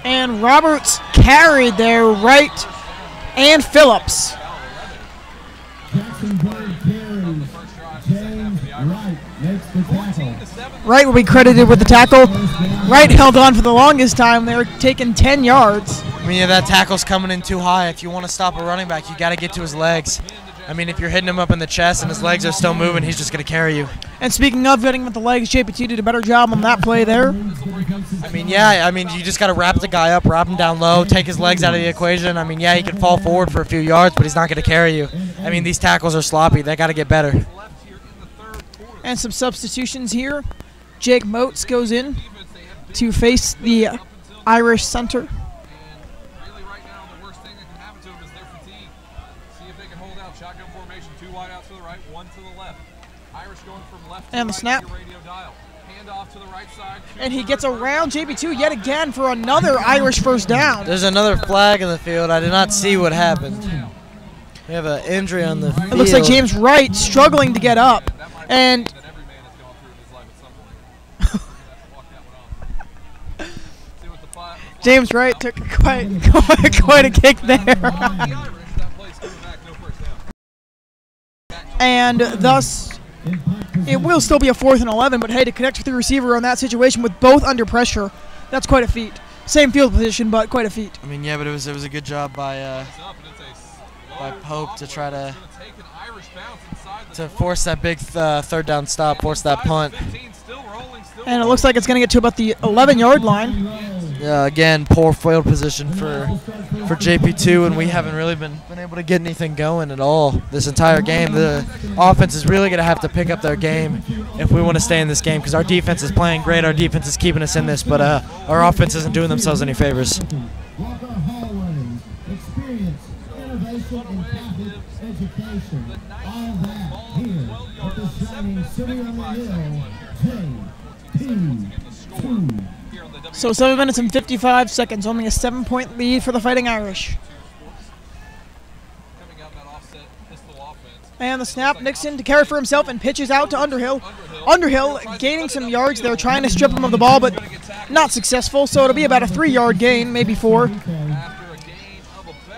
And Roberts carried there, right, and Phillips. Wright will be credited with the tackle. Wright held on for the longest time. They were taking 10 yards. I mean, yeah, that tackle's coming in too high. If you want to stop a running back, you got to get to his legs. I mean, if you're hitting him up in the chest and his legs are still moving, he's just going to carry you. And speaking of hitting with the legs, JPII did a better job on that play there. I mean, yeah, I mean, you just got to wrap the guy up, wrap him down low, take his legs out of the equation. I mean, yeah, he can fall forward for a few yards, but he's not going to carry you. I mean, these tackles are sloppy. They got to get better. And some substitutions here. Jake Motes goes in to face the Irish center. And the snap. And he gets around JPII yet again for another Irish first down. There's another flag in the field. I did not see what happened. We have an injury on the field. It looks like James Wright struggling to get up. And James Wright took quite a kick there. And thus, it will still be a 4th and 11, but hey, to connect with the receiver on that situation with both under pressure, that's quite a feat. Same field position, but quite a feat. I mean, yeah, but it was a good job by Pope to try to force that big third down stop, force that punt. And it looks like it's going to get to about the 11-yard line. Again, poor field position for JP2, and we haven't really been able to get anything going at all this entire game. The offense is really going to have to pick up their game if we want to stay in this game, because our defense is playing great. Our defense is keeping us in this, but our offense isn't doing themselves any favors. Walker Hallway, experience, innovation, and Catholic education. All that here at the shining city on the hill, JP2. So 7 minutes and 55 seconds, only a 7-point lead for the Fighting Irish. And the snap, Nixon to carry for himself and pitches out to Underhill. Underhill gaining some yards there, trying to strip him of the ball, but not successful. So it'll be about a 3-yard gain, maybe 4.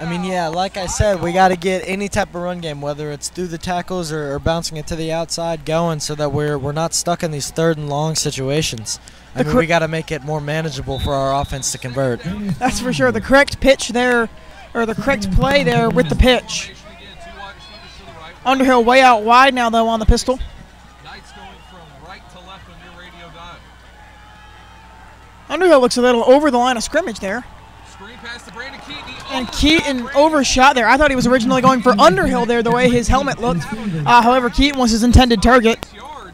I mean, yeah, like I said, we got to get any type of run game, whether it's through the tackles or bouncing it to the outside, going so that we're not stuck in these 3rd and long situations. I mean, we got to make it more manageable for our offense to convert. That's for sure. The correct pitch there, or the correct play there with the pitch. Underhill way out wide now, though, on the pistol. Underhill looks a little over the line of scrimmage there. And Keaton overshot there. I thought he was originally going for Underhill there, the way his helmet looked. However, Keaton was his intended target.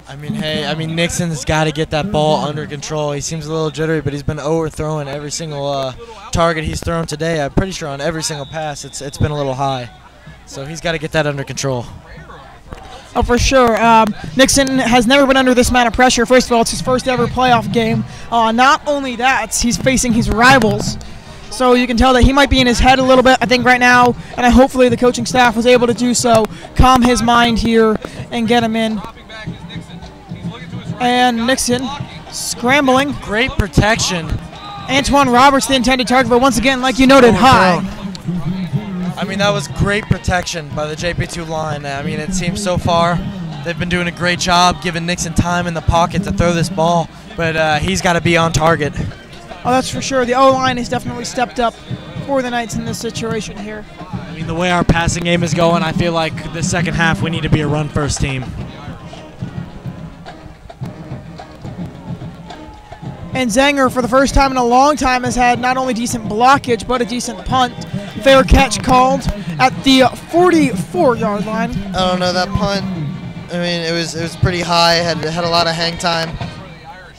I mean, hey, Nixon's got to get that ball under control. He seems a little jittery, but he's been overthrowing every single target he's thrown today. I'm pretty sure on every single pass it's been a little high. So he's got to get that under control. Oh, for sure. Nixon has never been under this amount of pressure. First of all, it's his first ever playoff game. Not only that, he's facing his rivals. So you can tell that he might be in his head a little bit, I think, right now. And hopefully the coaching staff was able to do so, calm his mind here, and get him in. And Nixon scrambling. Great protection. Antoine Roberts, the intended target, but once again, like you noted, high. I mean, that was great protection by the JP2 line. I mean, it seems so far they've been doing a great job giving Nixon time in the pocket to throw this ball, but he's got to be on target. Oh, that's for sure. The O-line has definitely stepped up for the Knights in this situation here. I mean, the way our passing game is going, I feel like the second half we need to be a run-first team. And Zanger, for the first time in a long time, has had not only decent blockage, but a decent punt. Fair catch called at the 44-yard line. I don't know, that punt, I mean, it was pretty high, had a lot of hang time.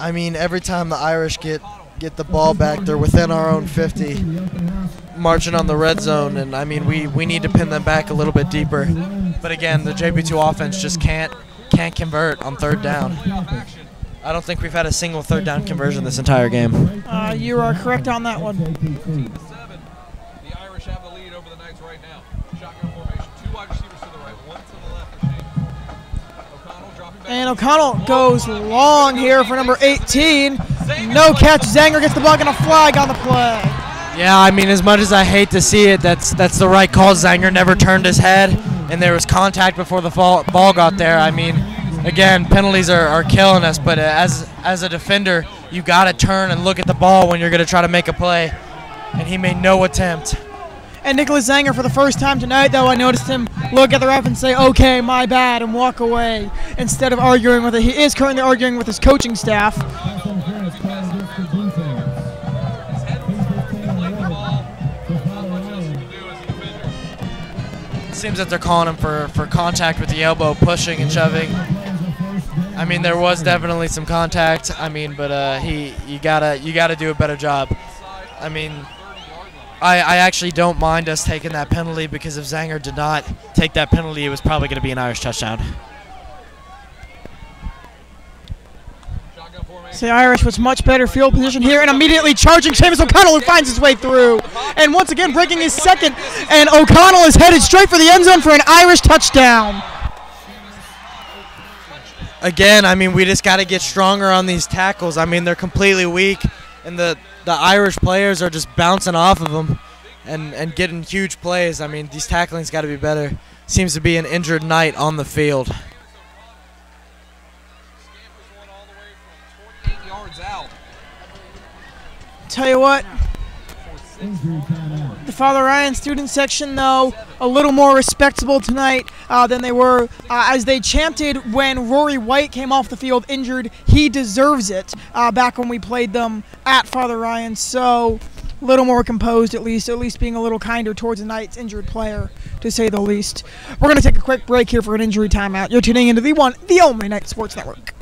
I mean, every time the Irish get the ball back, they're within our own 50, marching on the red zone, and I mean, we need to pin them back a little bit deeper. But again, the JP2 offense just can't convert on 3rd down. I don't think we've had a single 3rd down conversion this entire game. You are correct on that one. The Irish have the lead over the Knights right now. Shotgun formation, 2 wide receivers to the right, 1 to the left. O'Connell dropping back. And O'Connell goes long here for number 18. No catch. Zanger gets the ball and a flag on the play. Yeah, I mean, as much as I hate to see it, that's the right call. Zanger never turned his head, and there was contact before the ball got there. I mean, again, penalties are killing us, but as a defender, you got to turn and look at the ball when you're going to try to make a play, and he made no attempt. And Nicholas Zanger, for the first time tonight, though, I noticed him look at the ref and say, okay, my bad, and walk away instead of arguing with it. He is currently arguing with his coaching staff. It seems that they're calling him for contact with the elbow, pushing and shoving. I mean, there was definitely some contact. I mean, but you gotta do a better job. I mean, I actually don't mind us taking that penalty, because if Zanger did not take that penalty, it was probably going to be an Irish touchdown. So the Irish with much better field position here, and immediately charging Seamus O'Connell, who finds his way through. And once again breaking his second, and O'Connell is headed straight for the end zone for an Irish touchdown. Again, I mean, we just got to get stronger on these tackles. I mean, they're completely weak, and the Irish players are just bouncing off of them and getting huge plays. I mean, these tackling's got to be better. Seems to be an injured Knight on the field. Tell you what, Injury timeout. the Father Ryan student section, though, a little more respectable tonight than they were as they chanted when Rory White came off the field injured. He deserves it back when we played them at Father Ryan. So a little more composed, at least being a little kinder towards the Knights' injured player, to say the least. We're going to take a quick break here for an injury timeout. You're tuning into the one, the only Knight Sports Network.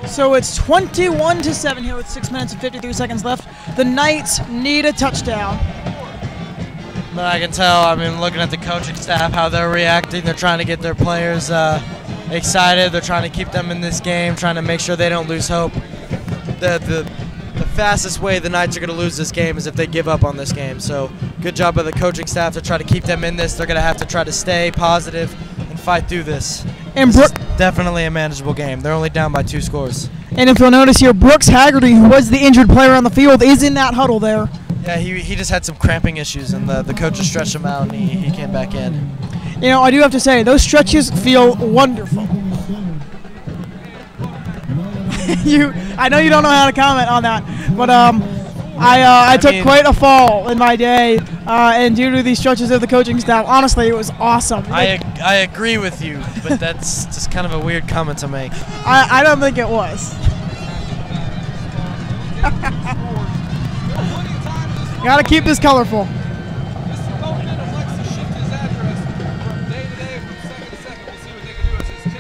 So it's 21-7 here with 6 minutes and 53 seconds left. The Knights need a touchdown. But I can tell, I mean, looking at the coaching staff, how they're reacting. They're trying to get their players excited. They're trying to keep them in this game, trying to make sure they don't lose hope. The fastest way the Knights are going to lose this game is if they give up on this game. So good job by the coaching staff to try to keep them in this. They're going to have to try to stay positive and fight through this. And This is definitely a manageable game. They're only down by 2 scores. And if you'll notice here, Brooks Haggerty, who was the injured player on the field, is in that huddle there. Yeah, he just had some cramping issues, and the coaches stretched him out, and he came back in. You know, I do have to say, those stretches feel wonderful. I know you don't know how to comment on that, but I took mean, quite a fall in my day, and due to these stretches of the coaching staff, honestly, it was awesome. I agree with you, but that's just kind of a weird comment to make. I don't think it was. Gotta keep this colorful.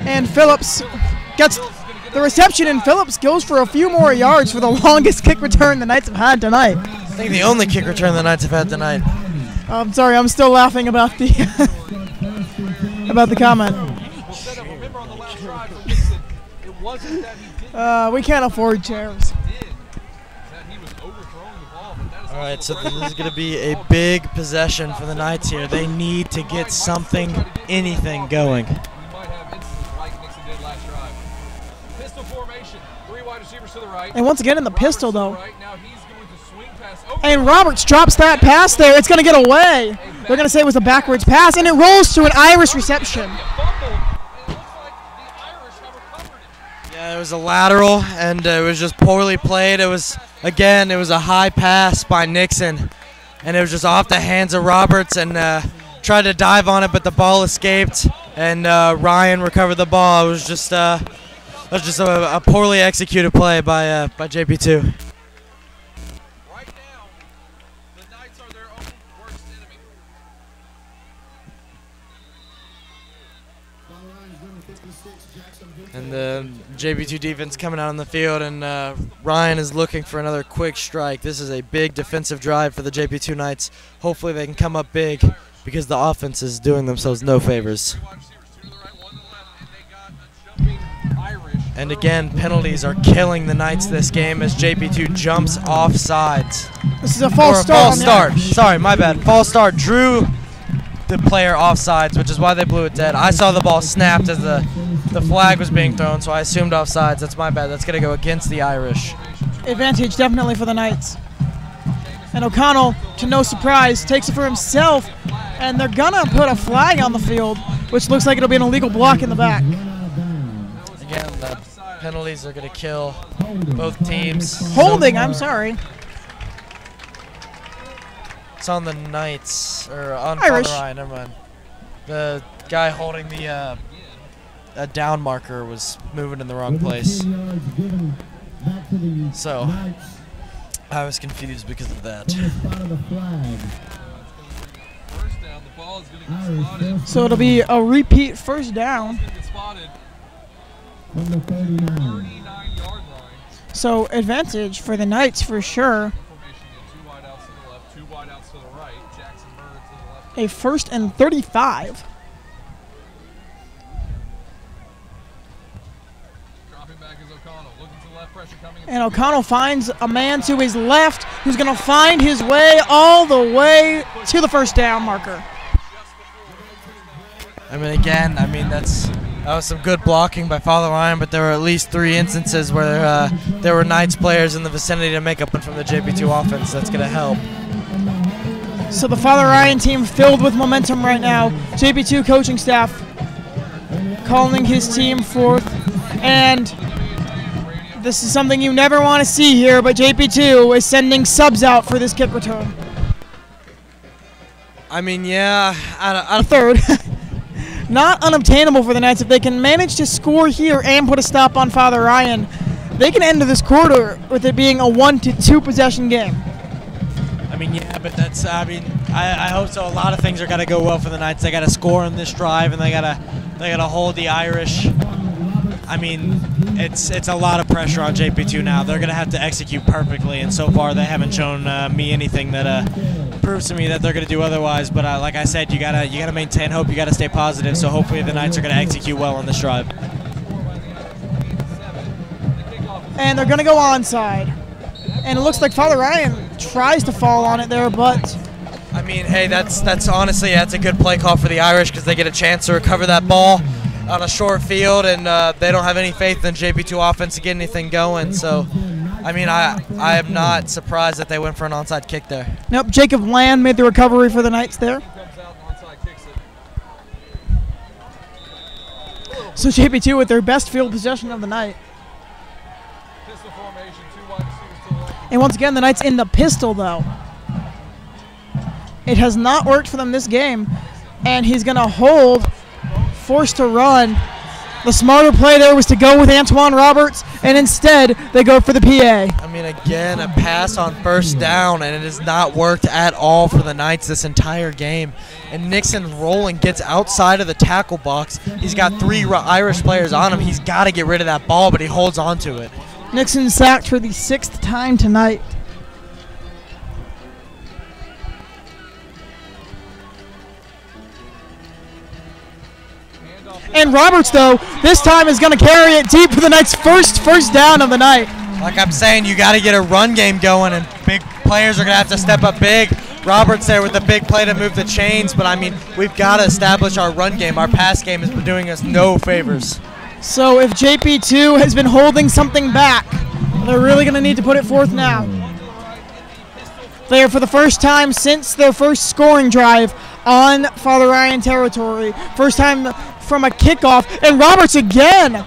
And Phillips gets the reception, and Phillips goes for a few more yards for the longest kick return the Knights have had tonight. I think the only kick return the Knights have had tonight. I'm sorry, I'm still laughing about the about the comment. We can't afford chairs. All right, so this is going to be a big possession for the Knights here. They need to get something, anything going. And once again in the pistol, though. And Roberts drops that pass there. It's going to get away. They're going to say it was a backwards pass, and it rolls to an Irish reception. Yeah, it was a lateral, and it was just poorly played. It was a high pass by Nixon, and it was just off the hands of Roberts, and tried to dive on it, but the ball escaped, and Ryan recovered the ball. It was just a poorly executed play by JPII. Right now, the Knights are their own worst enemy. And the JPII defense coming out on the field, and Ryan is looking for another quick strike. This is a big defensive drive for the JPII Knights. Hopefully they can come up big, because the offense is doing themselves no favors. And again, penalties are killing the Knights this game as JPII jumps off sides. This is a false start. False start. Sorry, my bad. False start. Drew the player off sides, which is why they blew it dead. I saw the ball snapped as the flag was being thrown, so I assumed off sides. That's my bad. That's going to go against the Irish. Advantage definitely for the Knights. And O'Connell, to no surprise, takes it for himself, and they're going to put a flag on the field, which looks like it'll be an illegal block in the back. Again, the penalties are going to kill both teams. Holding, I'm sorry. It's on the Knights, or on Irish. Father Ryan, never mind. The guy holding the a down marker was moving in the wrong place. So, I was confused because of that. First down, the ball is going to get spotted. So it'll be a repeat first down. It's going to get spotted. From the 39. 39-yard line. So advantage for the Knights for sure. Formation again. 2 wide outs to the left, 2 wide outs to the right. Jackson Bird to the left. A 1st and 35. Dropping back is O'Connell. Looking to the left, pressure coming. And O'Connell finds a man to his left who's going to find his way all the way to the first down marker. I mean, again, that was some good blocking by Father Ryan, but there were at least 3 instances where there were Knights players in the vicinity to make up from the JP2 offense. That's going to help. So the Father Ryan team filled with momentum right now. JP2 coaching staff calling his team forth. And this is something you never want to see here, but JP2 is sending subs out for this kick return. I mean, yeah, A third. Not unobtainable for the Knights. If they can manage to score here and put a stop on Father Ryan, they can end this quarter with it being a 1-2 possession game. I mean, yeah, but that's, I hope so. A lot of things are going to go well for the Knights. They got to score on this drive, and they got to hold the Irish. I mean, it's a lot of pressure on JP2 now. They're going to have to execute perfectly, and so far they haven't shown me anything that proves to me that they're going to do otherwise. But like I said, you gotta maintain hope. You got to stay positive. So hopefully the Knights are going to execute well on this drive. And they're going to go onside. And it looks like Father Ryan tries to fall on it there, but I mean, hey, that's honestly, that's a good play call for the Irish because they get a chance to recover that ball on a short field, and they don't have any faith in JP2 offense to get anything going. So, I mean, I am not surprised that they went for an onside kick there. nope, Jacob Land made the recovery for the Knights there. Comes out and onside kicks it. So JP2 with their best field possession of the night. Pistol formation, 2 wide receivers to the left. And once again, the Knights in the pistol, though. It has not worked for them this game, and he's going to hold, forced to run. The smarter play there was to go with Antoine Roberts, and instead they go for the PA. I mean, again, a pass on first down, and it has not worked at all for the Knights this entire game. And Nixon rolling gets outside of the tackle box. He's got 3 Irish players on him. He's got to get rid of that ball, but he holds on to it. Nixon sacked for the 6th time tonight. And Roberts, though, this time is going to carry it deep for the Knights' first down of the night. Like I'm saying, you got to get a run game going, and big players are going to have to step up big. Roberts there with the big play to move the chains, but I mean, we've got to establish our run game. Our pass game has been doing us no favors. So if JP2 has been holding something back, they're really going to need to put it forth now. They are, for the first time since their first scoring drive on Father Ryan territory, first time from a kickoff, and Roberts again.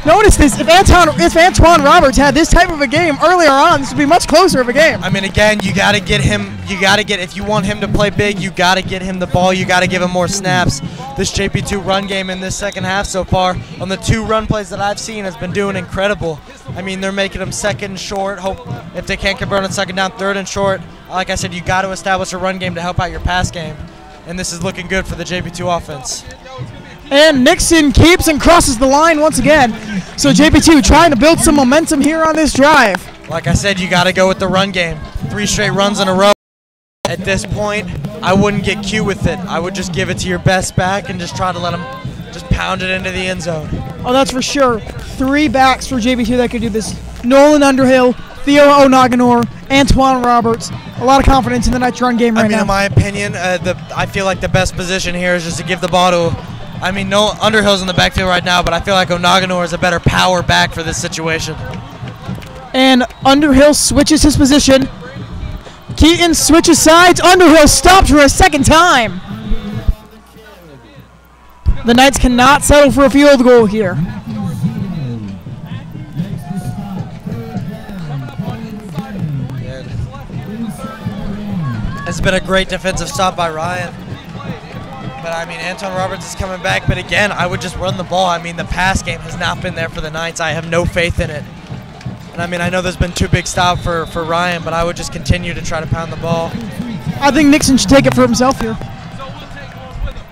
Notice this, if Antoine Roberts had this type of a game earlier on, this would be much closer of a game. I mean, again, you got to get him, if you want him to play big, you got to get him the ball, you got to give him more snaps. This JP2 run game in this second half so far, on the 2 run plays that I've seen, has been doing incredible. I mean, they're making them 2nd and short. Hope if they can't convert on 2nd down, 3rd and short. Like I said, you got to establish a run game to help out your pass game. And this is looking good for the JP2 offense. And Nixon keeps and crosses the line once again. So JP2 trying to build some momentum here on this drive. Like I said, you got to go with the run game. 3 straight runs in a row. At this point, I wouldn't get cute with it. I would just give it to your best back and just try to let them just pound it into the end zone. Oh, that's for sure. 3 backs for JP2 that could do this. Nolan Underhill, Theo O'Naganor, Antoine Roberts. A lot of confidence in the Knights run game right now. In my opinion, I feel like the best position here is just to give the ball to, no, Underhill's in the backfield right now, but I feel like O'Naganor is a better power back for this situation. And Underhill switches his position. Keaton switches sides. Underhill stopped for a 2nd time. The Knights cannot settle for a field goal here. It's been a great defensive stop by Ryan. But, Antoine Roberts is coming back. But, again, I would just run the ball. The pass game has not been there for the Knights. I have no faith in it. And, I know there's been 2 big stops for Ryan, but I would just continue to try to pound the ball. I think Nixon should take it for himself here.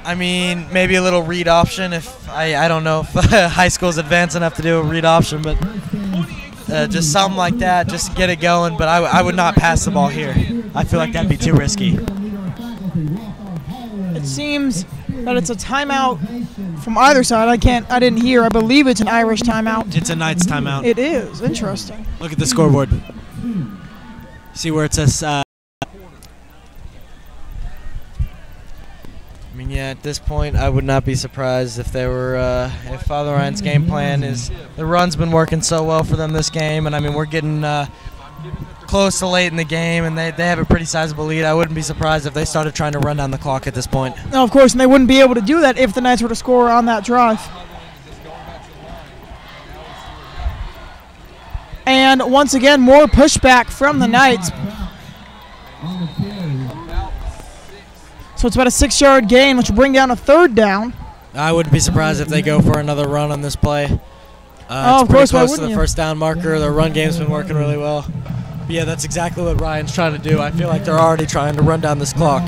I mean, maybe a little read option. If I don't know if high school's advanced enough to do a read option, but just something like that, just to get it going. But I would not pass the ball here. I feel like that'd be too risky. It seems that it's a timeout from either side. I didn't hear. I believe it's an Irish timeout. It's a Knights timeout. It is. Interesting. Look at the scoreboard. See where it says. I mean, yeah. At this point, I would not be surprised if they were. If Father Ryan's game plan is the run's been working so well for them this game, and I mean we're getting close to late in the game, and they have a pretty sizable lead. I wouldn't be surprised if they started trying to run down the clock at this point. No, of course, and they wouldn't be able to do that if the Knights were to score on that drive. And once again, more pushback from the Knights. So it's about a 6-yard gain, which will bring down a 3rd down. I wouldn't be surprised if they go for another run on this play. Of It's course, pretty why close to the wouldn't you? first down marker. Their run game's been working really well. But yeah, that's exactly what Ryan's trying to do. I feel like they're already trying to run down this clock.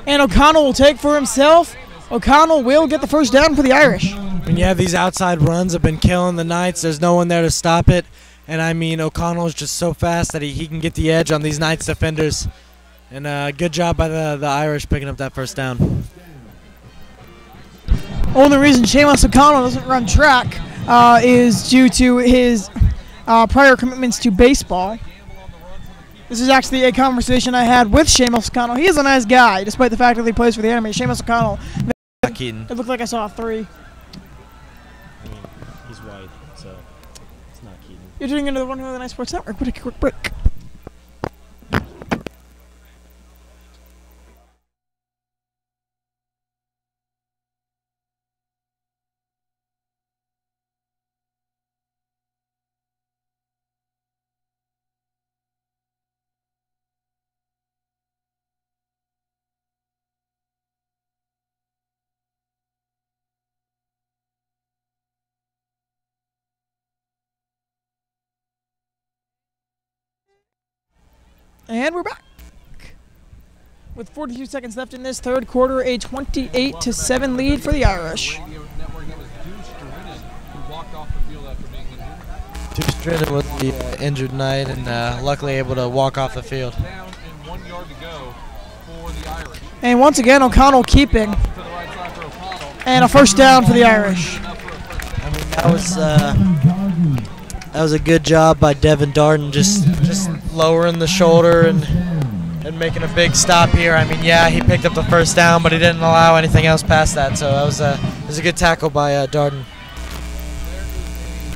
And O'Connell will take for himself. O'Connell will get the first down for the Irish. And yeah, these outside runs have been killing the Knights. There's no one there to stop it. And I mean, O'Connell is just so fast that he can get the edge on these Knights defenders. And good job by the Irish picking up that first down. Only reason Seamus O'Connell doesn't run track is due to his prior commitments to baseball. This is actually a conversation I had with Seamus O'Connell. He is a nice guy, despite the fact that he plays for the enemy. Seamus O'Connell. Keaton. It looked like I saw a 3. I mean, he's white, so it's not Keaton. You're tuning into the 109 Sports Network. We'll take a quick break. And we're back. With 42 seconds left in this 3rd quarter, a 28-7 lead for the Irish. Deuce Dridden was the injured Knight and luckily able to walk off the field. And once again, O'Connell keeping. And a first down for the Irish. I mean, that was a good job by Devin Darden, just lowering the shoulder and making a big stop here. I mean, yeah, he picked up the first down, but he didn't allow anything else past that. So that was a good tackle by Darden. There is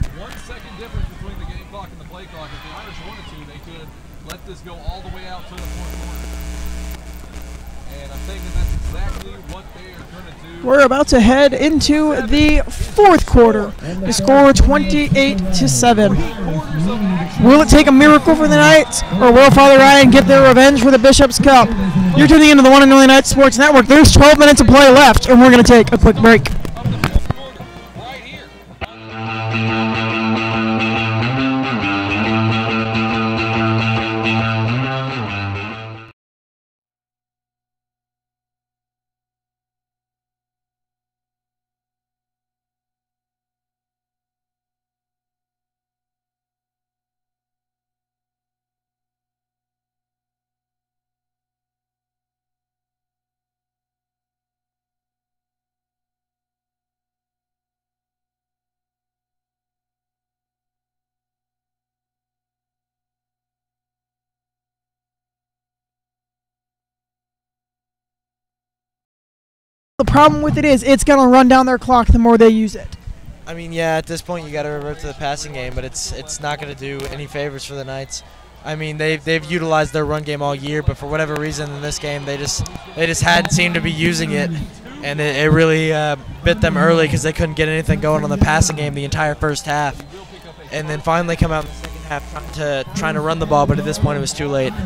a 1 second difference between the game clock and the play clock. If the Irish wanted to, they could let this go all the way out to the 4th quarter. And I'm thinking that's exactly what they are going to do. We're about to head into the 4th quarter. The score 28-7. Will it take a miracle for the Knights, or will Father Ryan get their revenge for the Bishop's Cup? You're tuning into the 109 Knights Sports Network. There's 12 minutes of play left, and we're going to take a quick break. Right here. The problem with it is it's going to run down their clock the more they use it. I mean, yeah, at this point you got to revert to the passing game, but it's not going to do any favors for the Knights. I mean, they've utilized their run game all year, but for whatever reason in this game they just hadn't seemed to be using it, and it really bit them early because they couldn't get anything going on the passing game the entire first half, and then finally come out in the second half trying to run the ball, but at this point it was too late. By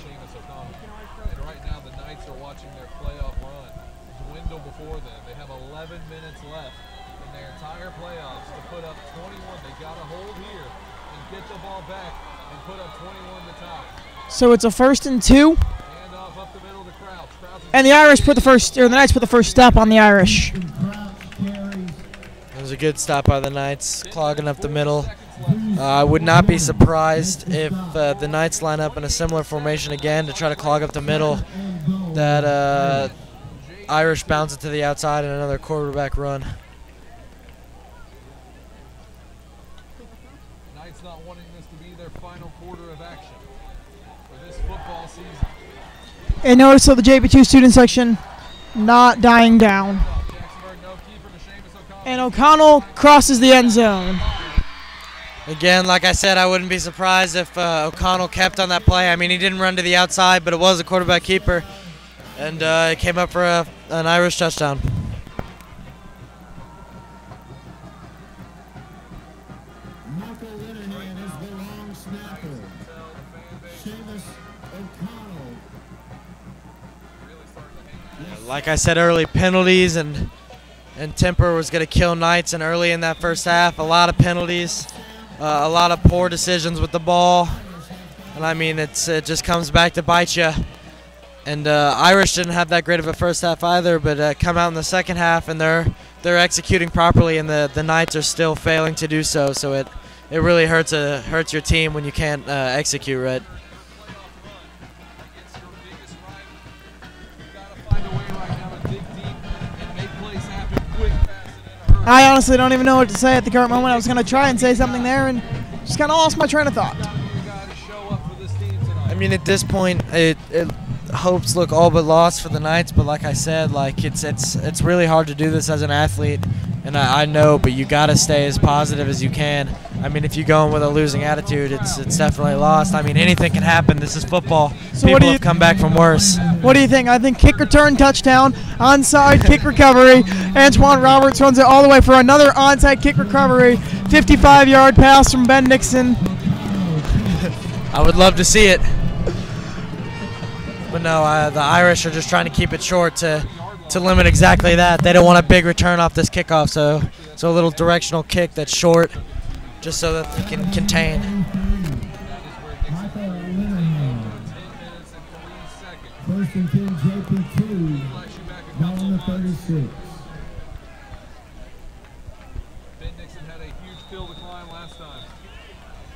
Seamus O'Connell. And right now the Knights are watching their playoff run dwindle before them. They have 11 minutes left in their entire playoffs to put up 21. They got to hold here and get the ball back and put up 21 to tie. So it's a 1st and 2. Hand off up the middle to Crouch. And the Knights put the first stop on the Irish. It was a good stop by the Knights, clogging up the middle. I would not be surprised if the Knights line up in a similar formation again to try to clog up the middle. That Irish bounce it to the outside and another quarterback run. Knights not wanting this to be their final quarter of action for this football season. And notice so the JPII student section not dying down. And O'Connell crosses the end zone. Again, like I said, I wouldn't be surprised if O'Connell kept on that play. I mean, he didn't run to the outside, but it was a quarterback keeper. And it came up for an Irish touchdown. Like I said early, penalties and temper was going to kill Knights, and early in that first half, a lot of penalties, a lot of poor decisions with the ball, and I mean it just comes back to bite you. And Irish didn't have that great of a first half either, but come out in the second half and they're executing properly, and the Knights are still failing to do so. So it really hurts your team when you can't execute right. I honestly don't even know what to say at the current moment. I was going to try and say something there and just kind of lost my train of thought. I mean, at this point, hopes look all but lost for the Knights, but like I said, like it's really hard to do this as an athlete, and I know, but you got to stay as positive as you can. I mean, if you go in with a losing attitude, it's definitely lost. I mean, anything can happen. This is football. So people have come back from worse. What do you think? I think kick return touchdown, onside kick recovery. Antoine Roberts runs it all the way for another onside kick recovery. 55-yard pass from Ben Nixon. I would love to see it. But no, the Irish are just trying to keep it short to limit exactly that. They don't want a big return off this kickoff, so a little directional kick that's short, just so that they can contain. First and 10, JPII, down to 36. Ben Nixon had a huge field to climb last time,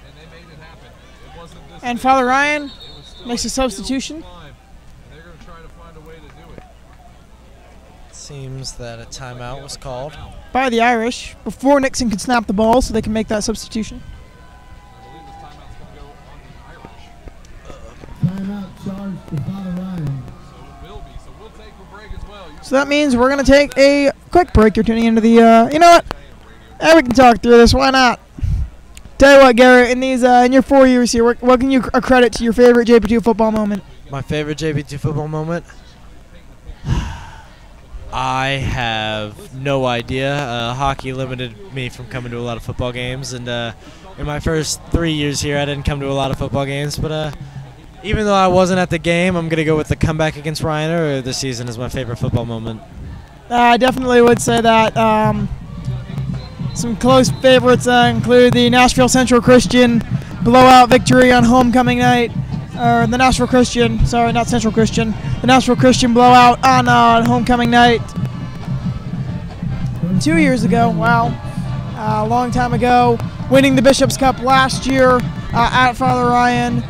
and they made it happen. It wasn't this And big. Father Ryan It was still makes a field to substitution. climb, and they're going to try to find a way to do it. Seems that a timeout was called. By the Irish before Nixon could snap the ball so they can make that substitution. I believe this timeout's going to go on the Irish. Timeout charged to Father Ryan. So it will be. So we'll take a break as well. So that means we're going to take a quick break. You're tuning into the, you know what? We can talk through this. Why not? Tell you what, Garrett, in these in your 4 years here, what can you accredit to your favorite JPII football moment? My favorite JPII football moment? I have no idea. Hockey limited me from coming to a lot of football games, and in my first 3 years here, I didn't come to a lot of football games. But even though I wasn't at the game, I'm going to go with the comeback against Ryanair this season as my favorite football moment. I definitely would say that. Some close favorites include the Nashville Central Christian blowout victory on homecoming night. Or the Nashville Christian, sorry, not Central Christian. The Nashville Christian blowout on homecoming night 2 years ago. Wow, a long time ago. Winning the Bishop's Cup last year at Father Ryan.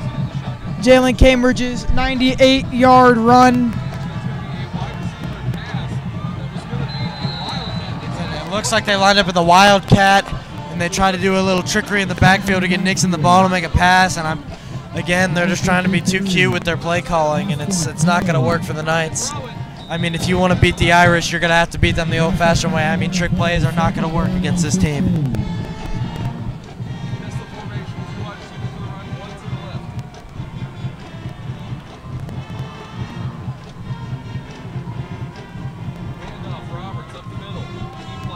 Jalen Cambridge's 98-yard run. It looks like they lined up in the Wildcat, and they try to do a little trickery in the backfield to get Nixon the ball to make a pass, and again, they're just trying to be too cute with their play calling, and it's not going to work for the Knights. I mean, if you want to beat the Irish, you're going to have to beat them the old-fashioned way. I mean, trick plays are not going to work against this team.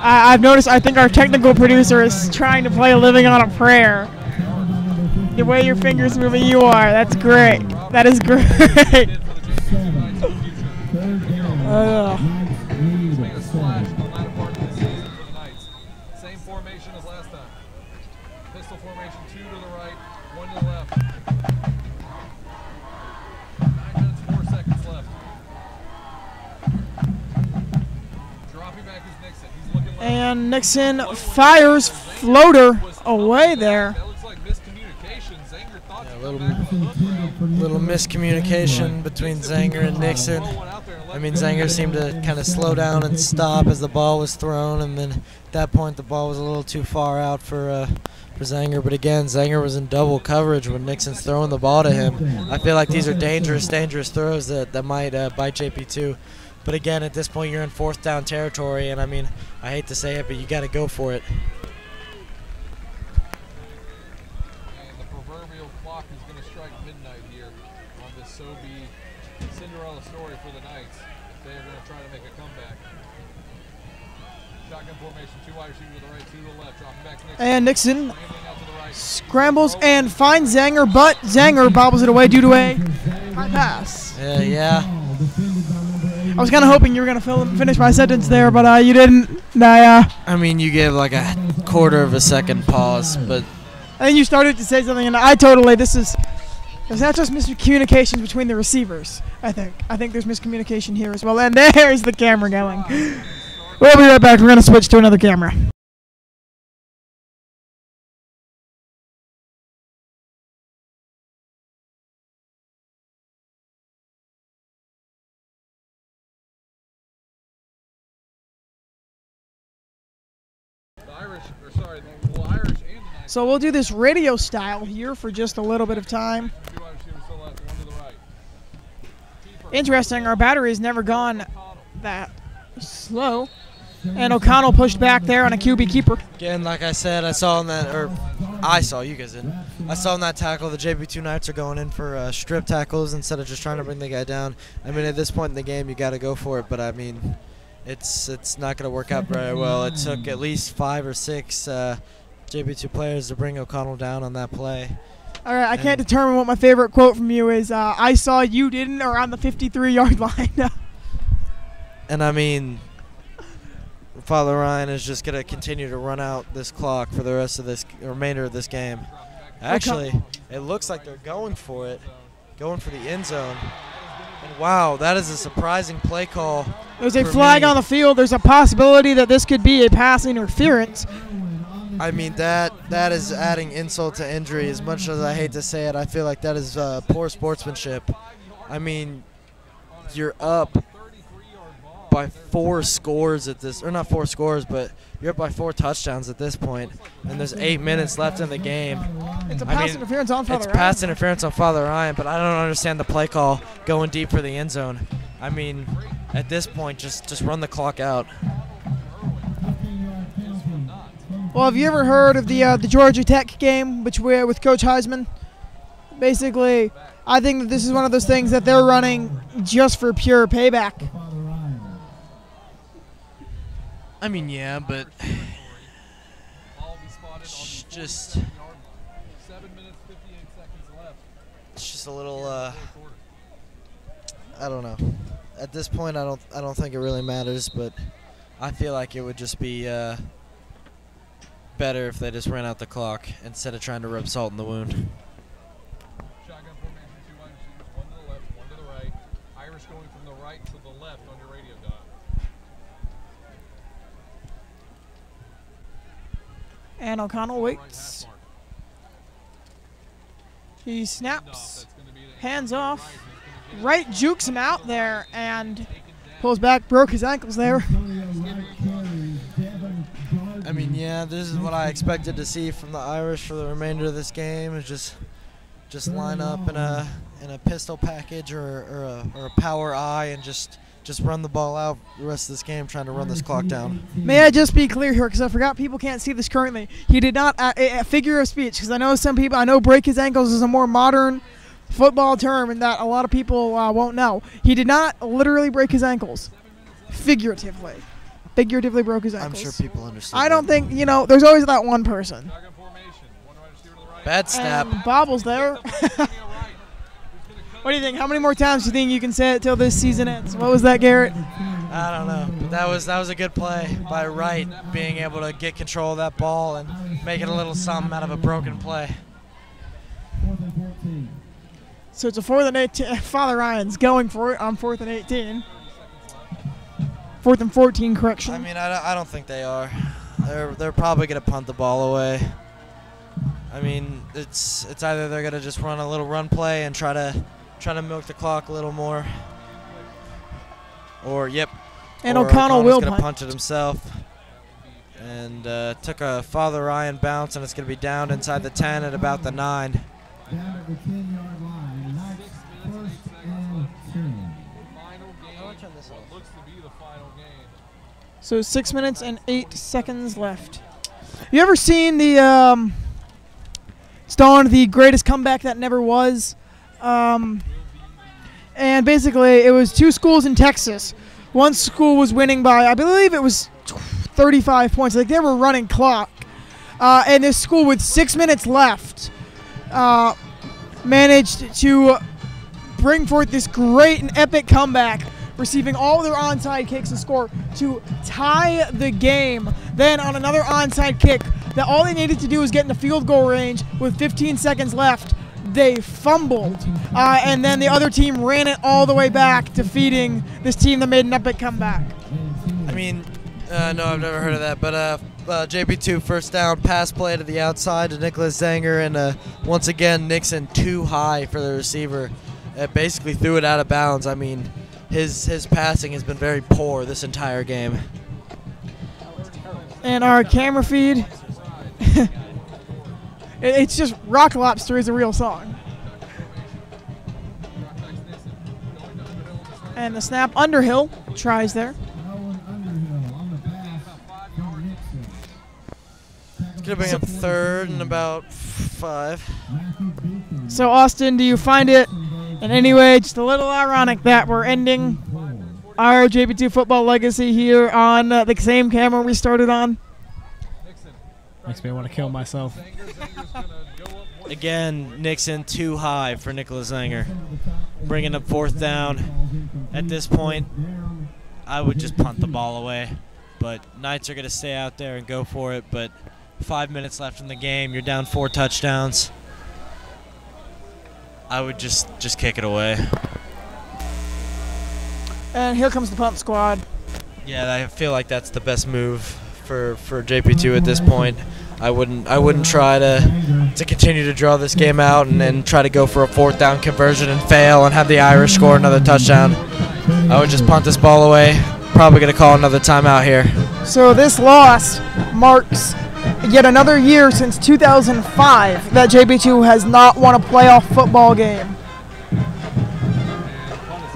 I've noticed, I think our technical producer is trying to play a living on a prayer. The way your fingers moving, you are. That's great. That is great. Same formation as last time. Pistol formation, 2 to the right, 1 to the left. 9 minutes, 4 seconds left. Dropping back is Nixon. He's looking left. And Nixon fires floater away there. That looks like miscommunication. Zanger thought A little miscommunication between Zanger and Nixon. I mean, Zanger seemed to kind of slow down and stop as the ball was thrown, and then at that point the ball was a little too far out for Zanger. But again, Zanger was in double coverage when Nixon's throwing the ball to him. I feel like these are dangerous throws that might bite JP2. But again, at this point you're in 4th down territory, and I mean, I hate to say it, but you got to go for it. And the proverbial clock is going to strike midnight here on this SoBe Cinderella story for the Knights. They are going to try to make a comeback. Shotgun formation, 2 wide receivers to the right, 2 to the left, dropping back Nixon. And Nixon Scrambling out to the right. scrambles and finds Zanger, but Zanger bobbles it away due to a high pass. Yeah. I was kind of hoping you were going to finish my sentence there, but you didn't. I mean, you gave like a quarter of a second pause, but I think you started to say something, and there's not just miscommunications between the receivers, I think. I think there's miscommunication here as well. And there's the camera going. We'll be right back. We're going to switch to another camera. So we'll do this radio style here for just a little bit of time. Interesting, our battery has never gone that slow. And O'Connell pushed back there on a QB keeper. again, like I said, I saw in that, or I saw, you guys didn't. I saw in that tackle the JPII Knights are going in for strip tackles instead of just trying to bring the guy down. I mean, at this point in the game, you got to go for it, but I mean, it's not going to work out very well. It took at least 5 or 6 JPII players to bring O'Connell down on that play. All right, I can't determine what my favorite quote from you is. I saw you didn't, or on the 53-yard line. And I mean, Father Ryan is just going to continue to run out this clock for the rest of this remainder of this game. Actually, it looks like they're going for it, going for the end zone. And wow, that is a surprising play call. There's a flag on the field. There's a possibility that this could be a pass interference. I mean, that is adding insult to injury. As much as I hate to say it, I feel like that is poor sportsmanship. I mean, you're up by 4 scores at this, or not 4 scores, but you're up by 4 touchdowns at this point, and there's 8 minutes left in the game. It's a pass interference on Father Ryan. It's pass interference on Father Ryan, but I don't understand the play call going deep for the end zone. I mean, at this point, just run the clock out. Well, have you ever heard of the Georgia Tech game with Coach Heisman? Basically, I think that this is one of those things that they're running just for pure payback. I mean, yeah, but just it's just a little. I don't know. At this point, I don't think it really matters, but I feel like it would just be better if they just ran out the clock instead of trying to rub salt in the wound. Shotgun formation, 2 wide receivers, 1 to the left, 1 to the right. Irish going from the right to the left on your radio dial. And O'Connell waits. He snaps, hands off, right jukes him out there, and pulls back, broke his ankles there. I mean, yeah, this is what I expected to see from the Irish for the remainder of this game. Is just line up in a pistol package or a power eye and just run the ball out the rest of this game, trying to run this clock down. May I just be clear here, because I forgot people can't see this currently. He did not a figure of speech, because I know break his ankles is a more modern football term and that a lot of people won't know. He did not literally break his ankles, figuratively. figuratively broke his I'm ankles. sure people understand. I don't think, there's always that one person. Shotgun formation. One wide receiver to the right. Bad snap. And Bobble's there. What do you think? How many more times do you think you can say it till this season ends? What was that, Garrett? I don't know. But that was a good play by Wright, being able to get control of that ball and make it a little something out of a broken play. 4th and 14. So it's a 4th and 18. Father Ryan's going for it on 4th and 18. 4th and 14 correction. I mean, I don't think they are. They're probably gonna punt the ball away. I mean, it's either they're gonna just run a little run play and try to milk the clock a little more, or and or O'Connell will gonna punt. punt it himself. And took a Father Ryan bounce, and it's gonna be down inside the 10 at about the 9. Down at the 10-yard line. Knights 1st and 10. Final game. What looks to be the final game. So 6 minutes and 8 seconds left. You ever seen the Stone, the greatest comeback that never was? And basically, it was 2 schools in Texas. One school was winning by, I believe it was 35 points. Like, they were running clock. And this school, with 6 minutes left, managed to bring forth this great and epic comeback, receiving all their onside kicks and score to tie the game. Then on another onside kick, that all they needed to do was get in the field goal range with 15 seconds left. They fumbled, and then the other team ran it all the way back, defeating this team that made an epic comeback. I mean, no, I've never heard of that, but JP2 first down pass play to the outside to Nicholas Zanger, and once again Nixon too high for the receiver. Basically threw it out of bounds. I mean, his passing has been very poor this entire game. And our camera feed, it's just Rock Lobster is a real song. And the snap, Underhill tries there. Owen Underhill on the pass from Nixon. It's gonna bring up 3rd and about 5. Matthew Beacon. So Austin, do you find it in any way just a little ironic that we're ending our JP2 football legacy here on the same camera we started on? Makes me want to kill myself. Again, Nixon too high for Nicholas Zanger. Bringing up 4th down. At this point, I would just punt the ball away. But Knights are going to stay out there and go for it. But 5 minutes left in the game. You're down 4 touchdowns. I would just kick it away. And here comes the punt squad. Yeah, I feel like that's the best move for JP2 at this point. I wouldn't try to continue to draw this game out and then try to go for a 4th down conversion and fail and have the Irish score another touchdown. I would just punt this ball away. Probably going to call another timeout here. So this loss marks yet another year since 2005 that JP2 has not won a playoff football game.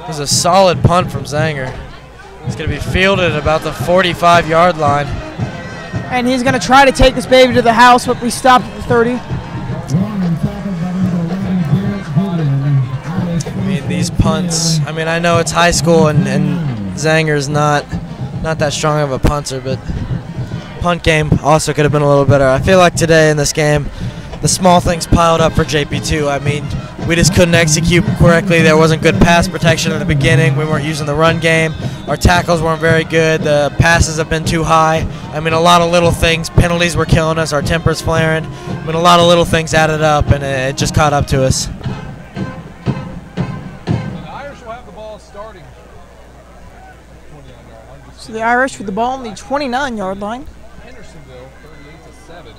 It was a solid punt from Zanger. It's going to be fielded at about the 45-yard line. And he's going to try to take this baby to the house, but we stopped at the 30. I mean, these punts, I know it's high school and Zanger's not that strong of a punter, but punt game also could have been a little better. I feel like today in this game, the small things piled up for JP2. I mean, we just couldn't execute correctly. There wasn't good pass protection in the beginning. We weren't using the run game. Our tackles weren't very good. The passes have been too high. I mean, a lot of little things. Penalties were killing us. Our temper's flaring. I mean, a lot of little things added up, and it just caught up to us. The Irish will have the ball starting. 29-yard line. So the Irish with the ball on the 29-yard line. Hendersonville 38-7 in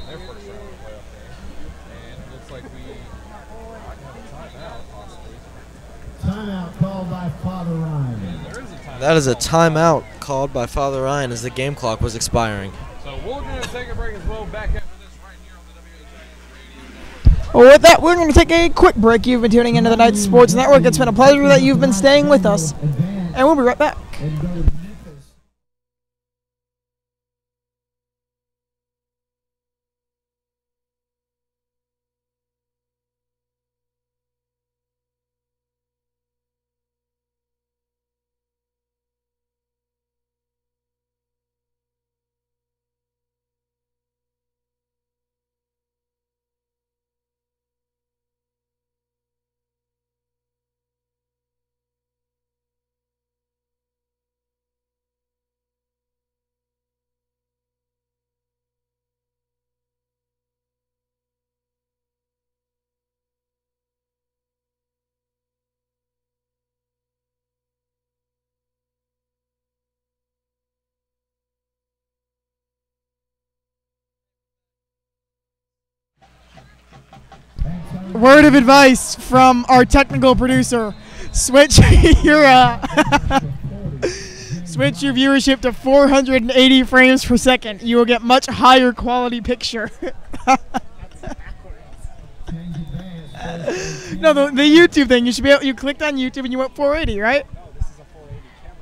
their first round of the playoff game. And it looks like we might have a timeout possibly. Timeout called by Father Ryan. And there is a timeout. That is a timeout called by Father Ryan as the game clock was expiring. So we're going to take a break as well. Back after this right here on the WHA Radio Network. Well, with that, we're going to take a quick break. You've been tuning into the Knights Sports Network. It's been a pleasure that you've been staying with us. And we'll be right back. And go to word of advice from our technical producer: switch your switch your viewership to 480 frames per second. You will get much higher quality picture. No, the YouTube thing. You should be able. You clicked on YouTube and you went 480, right? No, this is a 480 camera.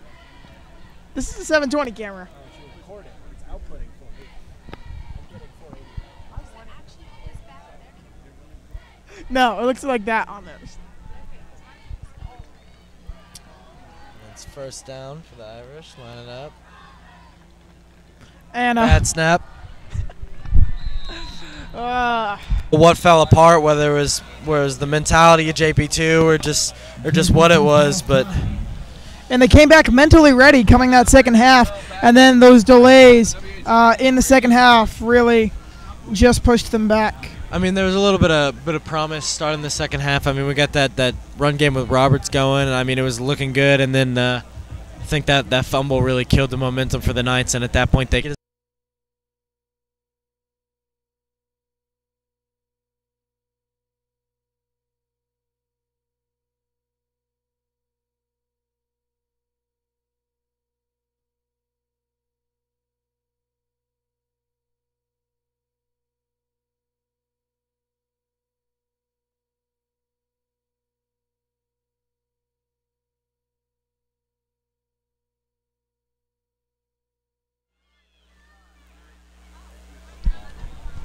This is a 720 camera. Oh, it's recording. It's outputting 480. I'm getting 480. No, it looks like that on those. It's first down for the Irish. Line it up. And Bad snap. What fell apart, whether it was the mentality of JPII or just what it was, but and they came back mentally ready coming that second half, and then those delays in the second half really just pushed them back. I mean, there was a little bit of promise starting the second half. I mean, we got that run game with Roberts going, and I mean, it was looking good, and then I think that fumble really killed the momentum for the Knights, and at that point they could.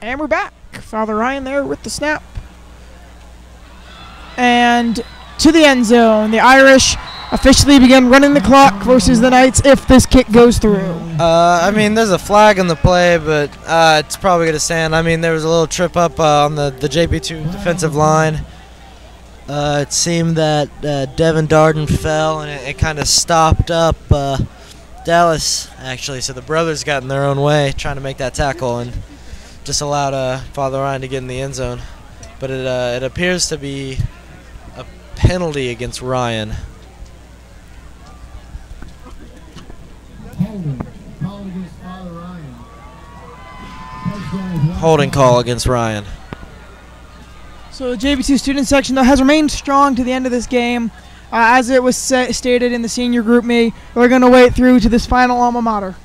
And we're back. Father Ryan there with the snap. And to the end zone. The Irish officially begin running the clock versus the Knights if this kick goes through. I mean, there's a flag on the play, but it's probably going to stand. I mean, there was a little trip up on the JPII defensive line. It seemed that Devin Darden fell, and it kind of stopped up Dallas, actually. So the brothers got in their own way trying to make that tackle and just allowed Father Ryan to get in the end zone. But it appears to be a penalty against Ryan. Holding call against Ryan. So the JPII student section though has remained strong to the end of this game. As it was stated in the senior group me, we're going to wait through to this final alma mater.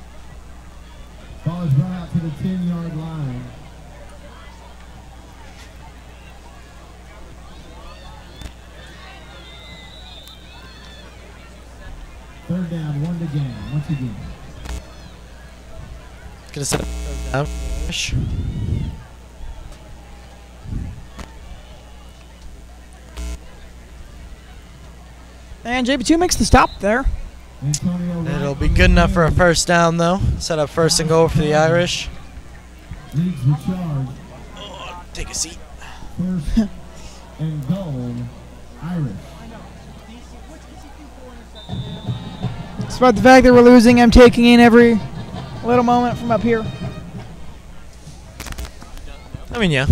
Ball is brought out to the 10-yard line. Third down, 1 to gain. Once again. Gonna set third down. And JPII makes the stop there. It'll be good enough for a first down, though. Set up first and goal for the Irish. Leads the charge. Take a seat. First and goal, Irish. Despite the fact that we're losing, I'm taking in every little moment from up here. I mean, yeah.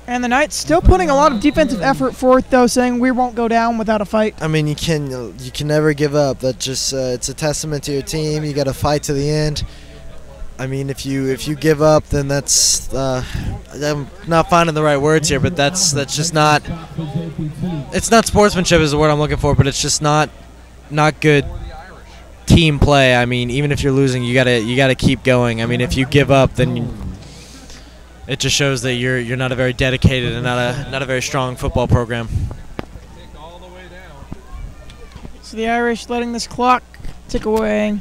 And the Knights still putting a lot of defensive effort forth, though, saying we won't go down without a fight. I mean, you can never give up. That just it's a testament to your team. You got to fight to the end. I mean, if you give up, then that's I'm not finding the right words here, but that's just not. It's not sportsmanship is the word I'm looking for, but it's just not good team play. I mean, even if you're losing, you gotta keep going. I mean, if you give up, then it just shows that you're not a very dedicated and not a very strong football program. So the Irish letting this clock tick away.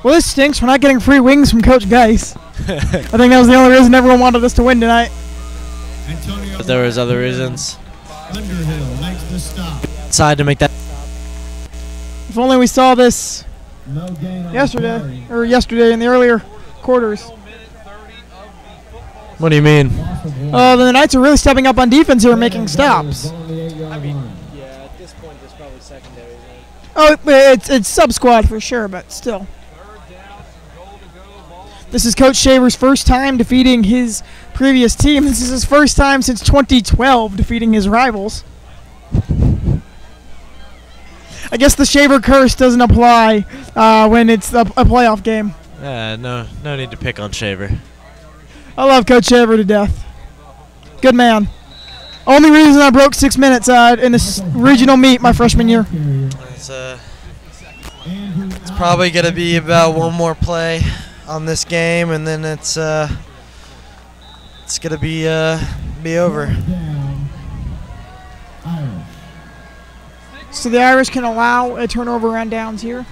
Well, this stinks. We're not getting free wings from Coach Geis. I think that was the only reason everyone wanted us to win tonight. But there was other reasons. Underhill makes the stop. Decided to make that. If only we saw this No gain on yesterday in the earlier quarters. What do you mean? The Knights are really stepping up on defense here and making stops. I mean, Yeah, at this point, there's probably secondary. Isn't it? Oh, it's sub squad for sure, but still. This is Coach Shaver's first time defeating his previous team. This is his first time since 2012 defeating his rivals. I guess the Shaver curse doesn't apply when it's a playoff game. No need to pick on Shaver. I love Coach Shaver to death. Good man. Only reason I broke 6 minutes in this regional meet my freshman year. It's probably going to be about one more play on this game, and then it's going to be over. So the Irish can allow a turnover on downs here.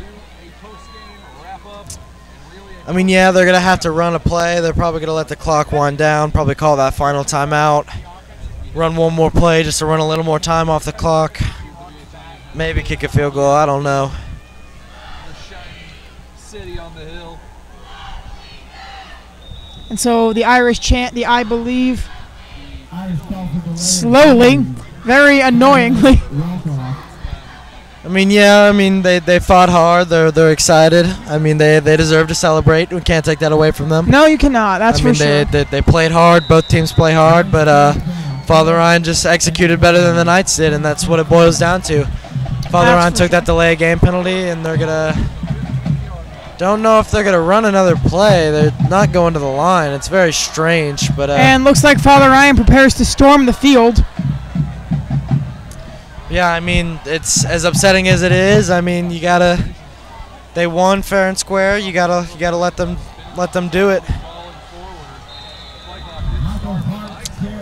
I mean, yeah, they're going to have to run a play. They're probably going to let the clock wind down, probably call that final timeout, run one more play just to run a little more time off the clock, maybe kick a field goal. I don't know. City on the hill. And so the Irish chant the I believe slowly, very annoyingly. I mean, yeah, I mean, they fought hard. They're excited. I mean, they deserve to celebrate. We can't take that away from them. No, you cannot. That's for sure. They played hard. Both teams play hard, but Father Ryan just executed better than the Knights did, and that's what it boils down to. Father Ryan took that delay game penalty, and they're gonna. Don't know if they're gonna run another play. They're not going to the line. It's very strange, but. And looks like Father Ryan prepares to storm the field. Yeah, I mean, it's as upsetting as it is. I mean, you gotta. They won fair and square. You gotta let them do it.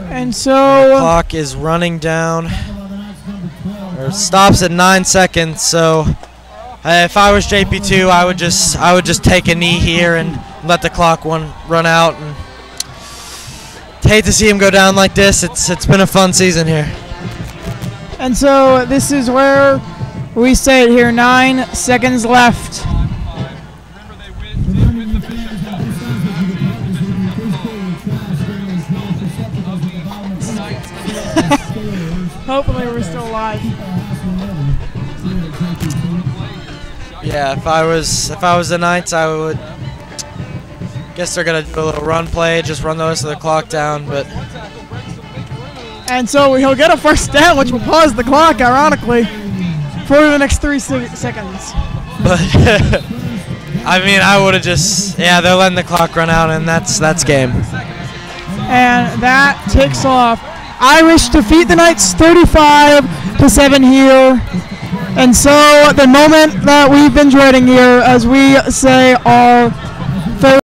And so the clock is running down, or stops at 9 seconds. So, if I was JPII, I would just take a knee here and let the clock run out. And hate to see him go down like this. It's been a fun season here. And so this is where we say it here, 9 seconds left. Hopefully we're still alive. Yeah, if I was the Knights, I would guess they're gonna do a little run play, just run the rest of the clock down, but. And so he'll get a first down, which will pause the clock, ironically, for the next 3 seconds. But I mean, I would have just they're letting the clock run out, and that's game. And that takes off. Irish defeat the Knights 35-7 here. And so the moment that we've been dreading here, as we say our third